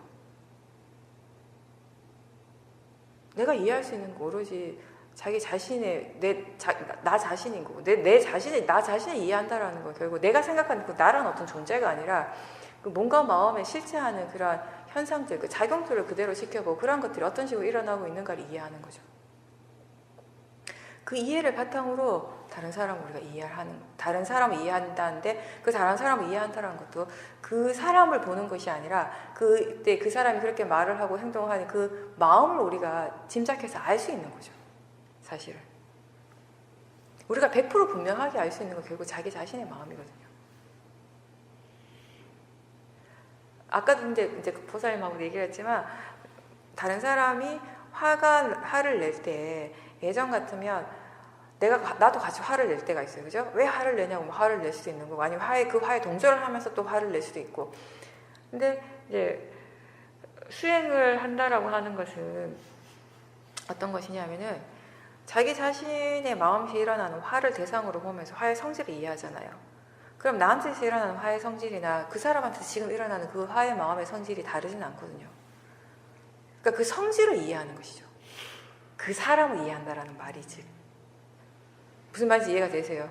내가 이해할 수 있는 거 오로지 자기 자신의 나 자신인 거고 내 자신이 나 자신을 이해한다라는 거 결국 내가 생각하는 그 나란 어떤 존재가 아니라 그 몸과 마음에 실체하는 그런 현상들, 그 작용들을 그대로 지켜보고 그런 것들이 어떤 식으로 일어나고 있는가를 이해하는 거죠. 그 이해를 바탕으로 다른 사람을 우리가 다른 사람을 이해한다는데 그 다른 사람을 이해한다는 것도 그 사람을 보는 것이 아니라 그때 그 사람이 그렇게 말을 하고 행동을 하는 그 마음을 우리가 짐작해서 알 수 있는 거죠. 사실은. 우리가 100% 분명하게 알 수 있는 건 결국 자기 자신의 마음이거든요. 아까도 이제 그 보살님하고 얘기를 했지만 다른 사람이 화를 낼 때 예전 같으면 나도 같이 화를 낼 때가 있어요. 그죠? 왜 화를 내냐고 화를 낼 수도 있는 거고 아니면 그 화에 동조를 하면서 또 화를 낼 수도 있고. 근데 이제 수행을 한다라고 하는 것은 어떤 것이냐면은 자기 자신의 마음에서 일어나는 화를 대상으로 보면서 화의 성질을 이해하잖아요. 그럼 나한테서 일어나는 화의 성질이나 그 사람한테 지금 일어나는 그 화의 마음의 성질이 다르진 않거든요. 그러니까 그 성질을 이해하는 것이죠. 그 사람을 이해한다라는 말이지. 무슨 말인지 이해가 되세요?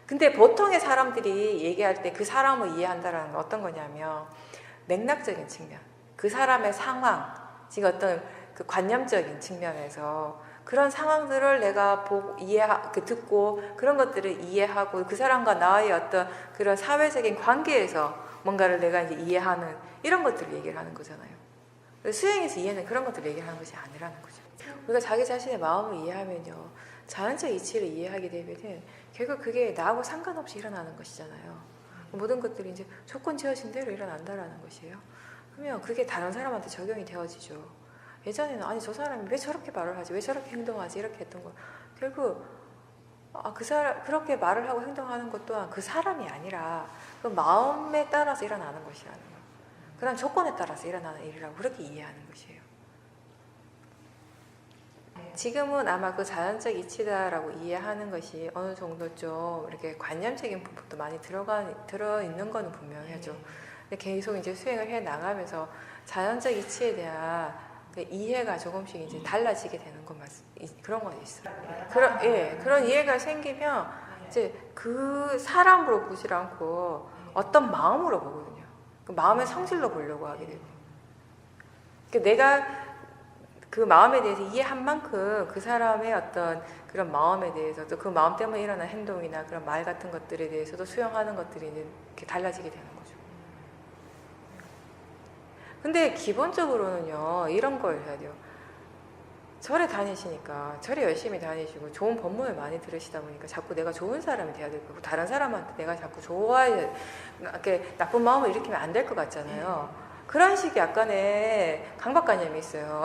근데 보통의 사람들이 얘기할 때 그 사람을 이해한다라는 건 어떤 거냐면 맥락적인 측면, 그 사람의 상황, 지금 어떤 그 관념적인 측면에서 그런 상황들을 내가 듣고 그런 것들을 이해하고 그 사람과 나의 어떤 그런 사회적인 관계에서 뭔가를 내가 이제 이해하는 이런 것들을 얘기를 하는 거잖아요. 수행에서 이해는 그런 것들을 얘기하는 것이 아니라는 거죠. 우리가 자기 자신의 마음을 이해하면요, 자연적 이치를 이해하게 되면은 결국 그게 나하고 상관없이 일어나는 것이잖아요. 모든 것들이 이제 조건 지어진 대로 일어난다라는 것이에요. 그러면 그게 다른 사람한테 적용이 되어지죠. 예전에는 아니 저 사람이 왜 저렇게 말을 하지, 왜 저렇게 행동하지 이렇게 했던 거 결국 그 사람 그렇게 말을 하고 행동하는 것 또한 그 사람이 아니라 그 마음에 따라서 일어나는 것이라는 거예요. 그런 조건에 따라서 일어나는 일이라고 그렇게 이해하는 것이에요. 지금은 아마 그 자연적 이치다라고 이해하는 것이 어느 정도 좀 이렇게 관념적인 부분도 많이 들어있는 거는 분명하죠. 근데 계속 이제 수행을 해 나가면서 자연적 이치에 대한 그 이해가 조금씩 이제 달라지게 되는 것 그런 건 있어요. 그런 이해가 생기면 이제 그 사람으로 보질 않고 어떤 마음으로 보거든요. 그 마음의 성질로 보려고 하게 되고. 그러니까 내가 그 마음에 대해서 이해한 만큼 그 사람의 어떤 그런 마음에 대해서 또 그 마음 때문에 일어난 행동이나 그런 말 같은 것들에 대해서도 수용하는 것들이 이제 이렇게 달라지게 되는 거죠. 근데 기본적으로는요, 이런 걸 해야 돼요. 절에 다니시니까, 절에 열심히 다니시고, 좋은 법문을 많이 들으시다 보니까 자꾸 내가 좋은 사람이 돼야 될 거고, 다른 사람한테 내가 자꾸 좋아해, 이렇게 나쁜 마음을 일으키면 안 될 것 같잖아요. 그런 식의 약간의 강박관념이 있어요.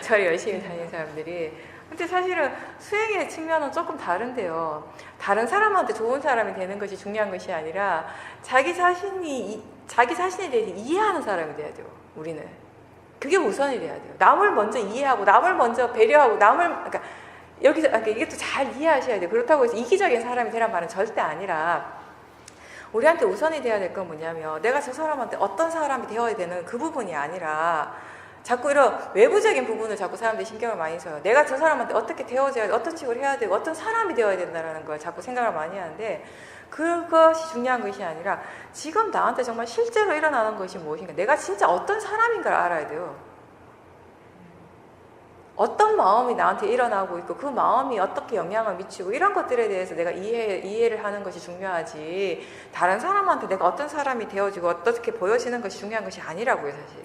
절에 열심히 다니는 사람들이. 근데 사실은 수행의 측면은 조금 다른데요. 다른 사람한테 좋은 사람이 되는 것이 중요한 것이 아니라 자기 자신에 대해서 이해하는 사람이 돼야 돼요. 우리는. 그게 우선이 돼야 돼요. 남을 먼저 이해하고 남을 먼저 배려하고 그러니까 여기서 이게 또 잘 이해하셔야 돼요. 그렇다고 해서 이기적인 사람이 되란 말은 절대 아니라 우리한테 우선이 돼야 될 건 뭐냐면 내가 저 사람한테 어떤 사람이 되어야 되는 그 부분이 아니라 자꾸 이런 외부적인 부분을 자꾸 사람들이 신경을 많이 써요. 내가 저 사람한테 어떻게 되어져야 돼, 어떤 식으로 해야 되고 어떤 사람이 되어야 된다는 걸 자꾸 생각을 많이 하는데 그것이 중요한 것이 아니라 지금 나한테 정말 실제로 일어나는 것이 무엇인가, 내가 진짜 어떤 사람인가를 알아야 돼요. 어떤 마음이 나한테 일어나고 있고 그 마음이 어떻게 영향을 미치고 이런 것들에 대해서 내가 이해를 하는 것이 중요하지, 다른 사람한테 내가 어떤 사람이 되어지고 어떻게 보여지는 것이 중요한 것이 아니라고요. 사실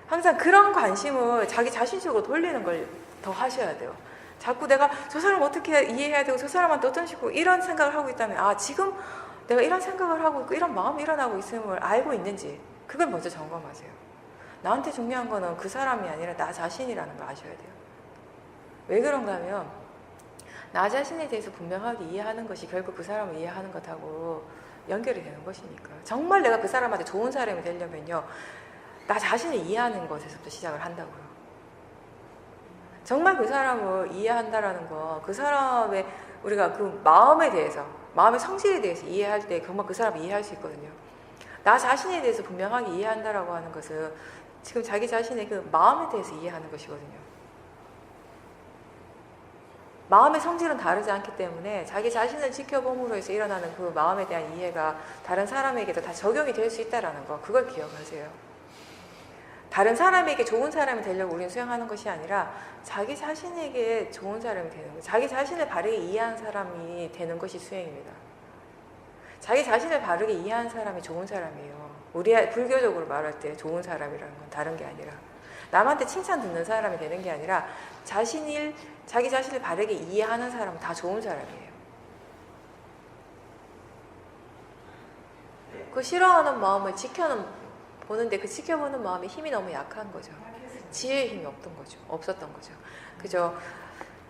항상 그런 관심을 자기 자신 쪽으로 돌리는 걸 더 하셔야 돼요. 자꾸 내가 저 사람 어떻게 이해해야 되고 저 사람한테 어떤 식으로 이런 생각을 하고 있다면 지금 내가 이런 생각을 하고 있고 이런 마음이 일어나고 있음을 알고 있는지 그걸 먼저 점검하세요. 나한테 중요한 거는 그 사람이 아니라 나 자신이라는 걸 아셔야 돼요. 왜 그런가 하면 나 자신에 대해서 분명하게 이해하는 것이 결국 그 사람을 이해하는 것하고 연결이 되는 것이니까. 정말 내가 그 사람한테 좋은 사람이 되려면요, 나 자신을 이해하는 것에서부터 시작을 한다고요. 정말 그 사람을 이해한다라는 거, 그 사람의 우리가 그 마음에 대해서, 마음의 성질에 대해서 이해할 때 정말 그 사람을 이해할 수 있거든요. 나 자신에 대해서 분명하게 이해한다라고 하는 것은 지금 자기 자신의 그 마음에 대해서 이해하는 것이거든요. 마음의 성질은 다르지 않기 때문에 자기 자신을 지켜봄으로 해서 일어나는 그 마음에 대한 이해가 다른 사람에게도 다 적용이 될 수 있다는 거, 그걸 기억하세요. 다른 사람에게 좋은 사람이 되려고 우리는 수행하는 것이 아니라 자기 자신에게 좋은 사람이 되는 거예요. 자기 자신을 바르게 이해한 사람이 되는 것이 수행입니다. 자기 자신을 바르게 이해한 사람이 좋은 사람이에요. 우리 불교적으로 말할 때 좋은 사람이라는 건 다른 게 아니라 남한테 칭찬 듣는 사람이 되는 게 아니라 자기 자신을 바르게 이해하는 사람은 다 좋은 사람이에요. 그 싫어하는 마음을 보는데 그 지켜보는 마음의 힘이 너무 약한 거죠. 지혜의 힘이 없었던 거죠. 그죠?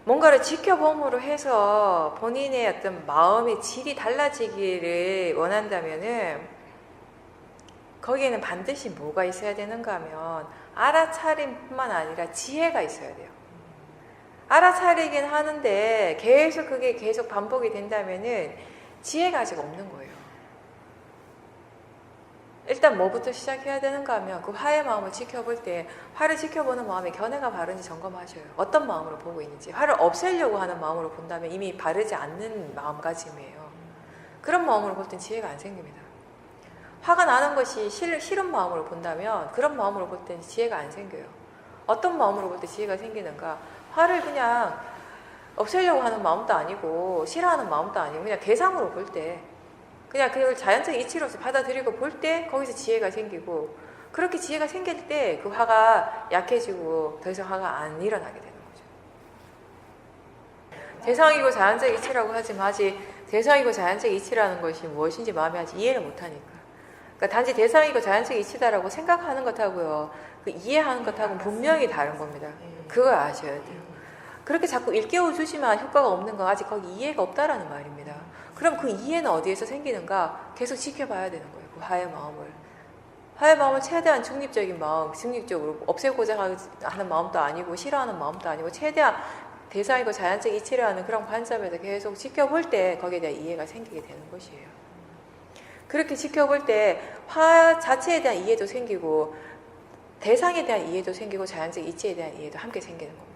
뭔가를 지켜봄으로 해서 본인의 어떤 마음의 질이 달라지기를 원한다면은 거기에는 반드시 뭐가 있어야 되는가 하면 알아차림뿐만 아니라 지혜가 있어야 돼요. 알아차리긴 하는데 그게 계속 반복이 된다면은 지혜가 아직 없는 거예요. 일단 뭐부터 시작해야 되는가 하면 그 화의 마음을 지켜볼 때 화를 지켜보는 마음에 견해가 바른지 점검하셔요. 어떤 마음으로 보고 있는지. 화를 없애려고 하는 마음으로 본다면 이미 바르지 않는 마음가짐이에요. 그런 마음으로 볼 땐 지혜가 안 생깁니다. 화가 나는 것이 싫은 마음으로 본다면 그런 마음으로 볼 땐 지혜가 안 생겨요. 어떤 마음으로 볼 때 지혜가 생기는가? 화를 그냥 없애려고 하는 마음도 아니고 싫어하는 마음도 아니고 그냥 대상으로 볼 때 그냥 그걸 자연적 이치로서 받아들이고 볼 때 거기서 지혜가 생기고, 그렇게 지혜가 생길 때 그 화가 약해지고 더 이상 화가 안 일어나게 되는 거죠. 대상이고 자연적 이치라고 하지만 아직 대상이고 자연적 이치라는 것이 무엇인지 마음이 아직 이해를 못하니까. 그러니까 단지 대상이고 자연적 이치다라고 생각하는 것하고요, 그 이해하는 것하고는 분명히 다른 겁니다. 그걸 아셔야 돼요. 그렇게 자꾸 일깨워 주지만 효과가 없는 건 아직 거기 이해가 없다라는 말입니다. 그럼 그 이해는 어디에서 생기는가? 계속 지켜봐야 되는 거예요. 그 화의 마음을. 화의 마음은 최대한 중립적인 마음, 중립적으로 없애고자 하는 마음도 아니고 싫어하는 마음도 아니고 최대한 대상이고 자연적 이치를 하는 그런 관점에서 계속 지켜볼 때 거기에 대한 이해가 생기게 되는 것이에요. 그렇게 지켜볼 때 화 자체에 대한 이해도 생기고 대상에 대한 이해도 생기고 자연적 이치에 대한 이해도 함께 생기는 겁니다.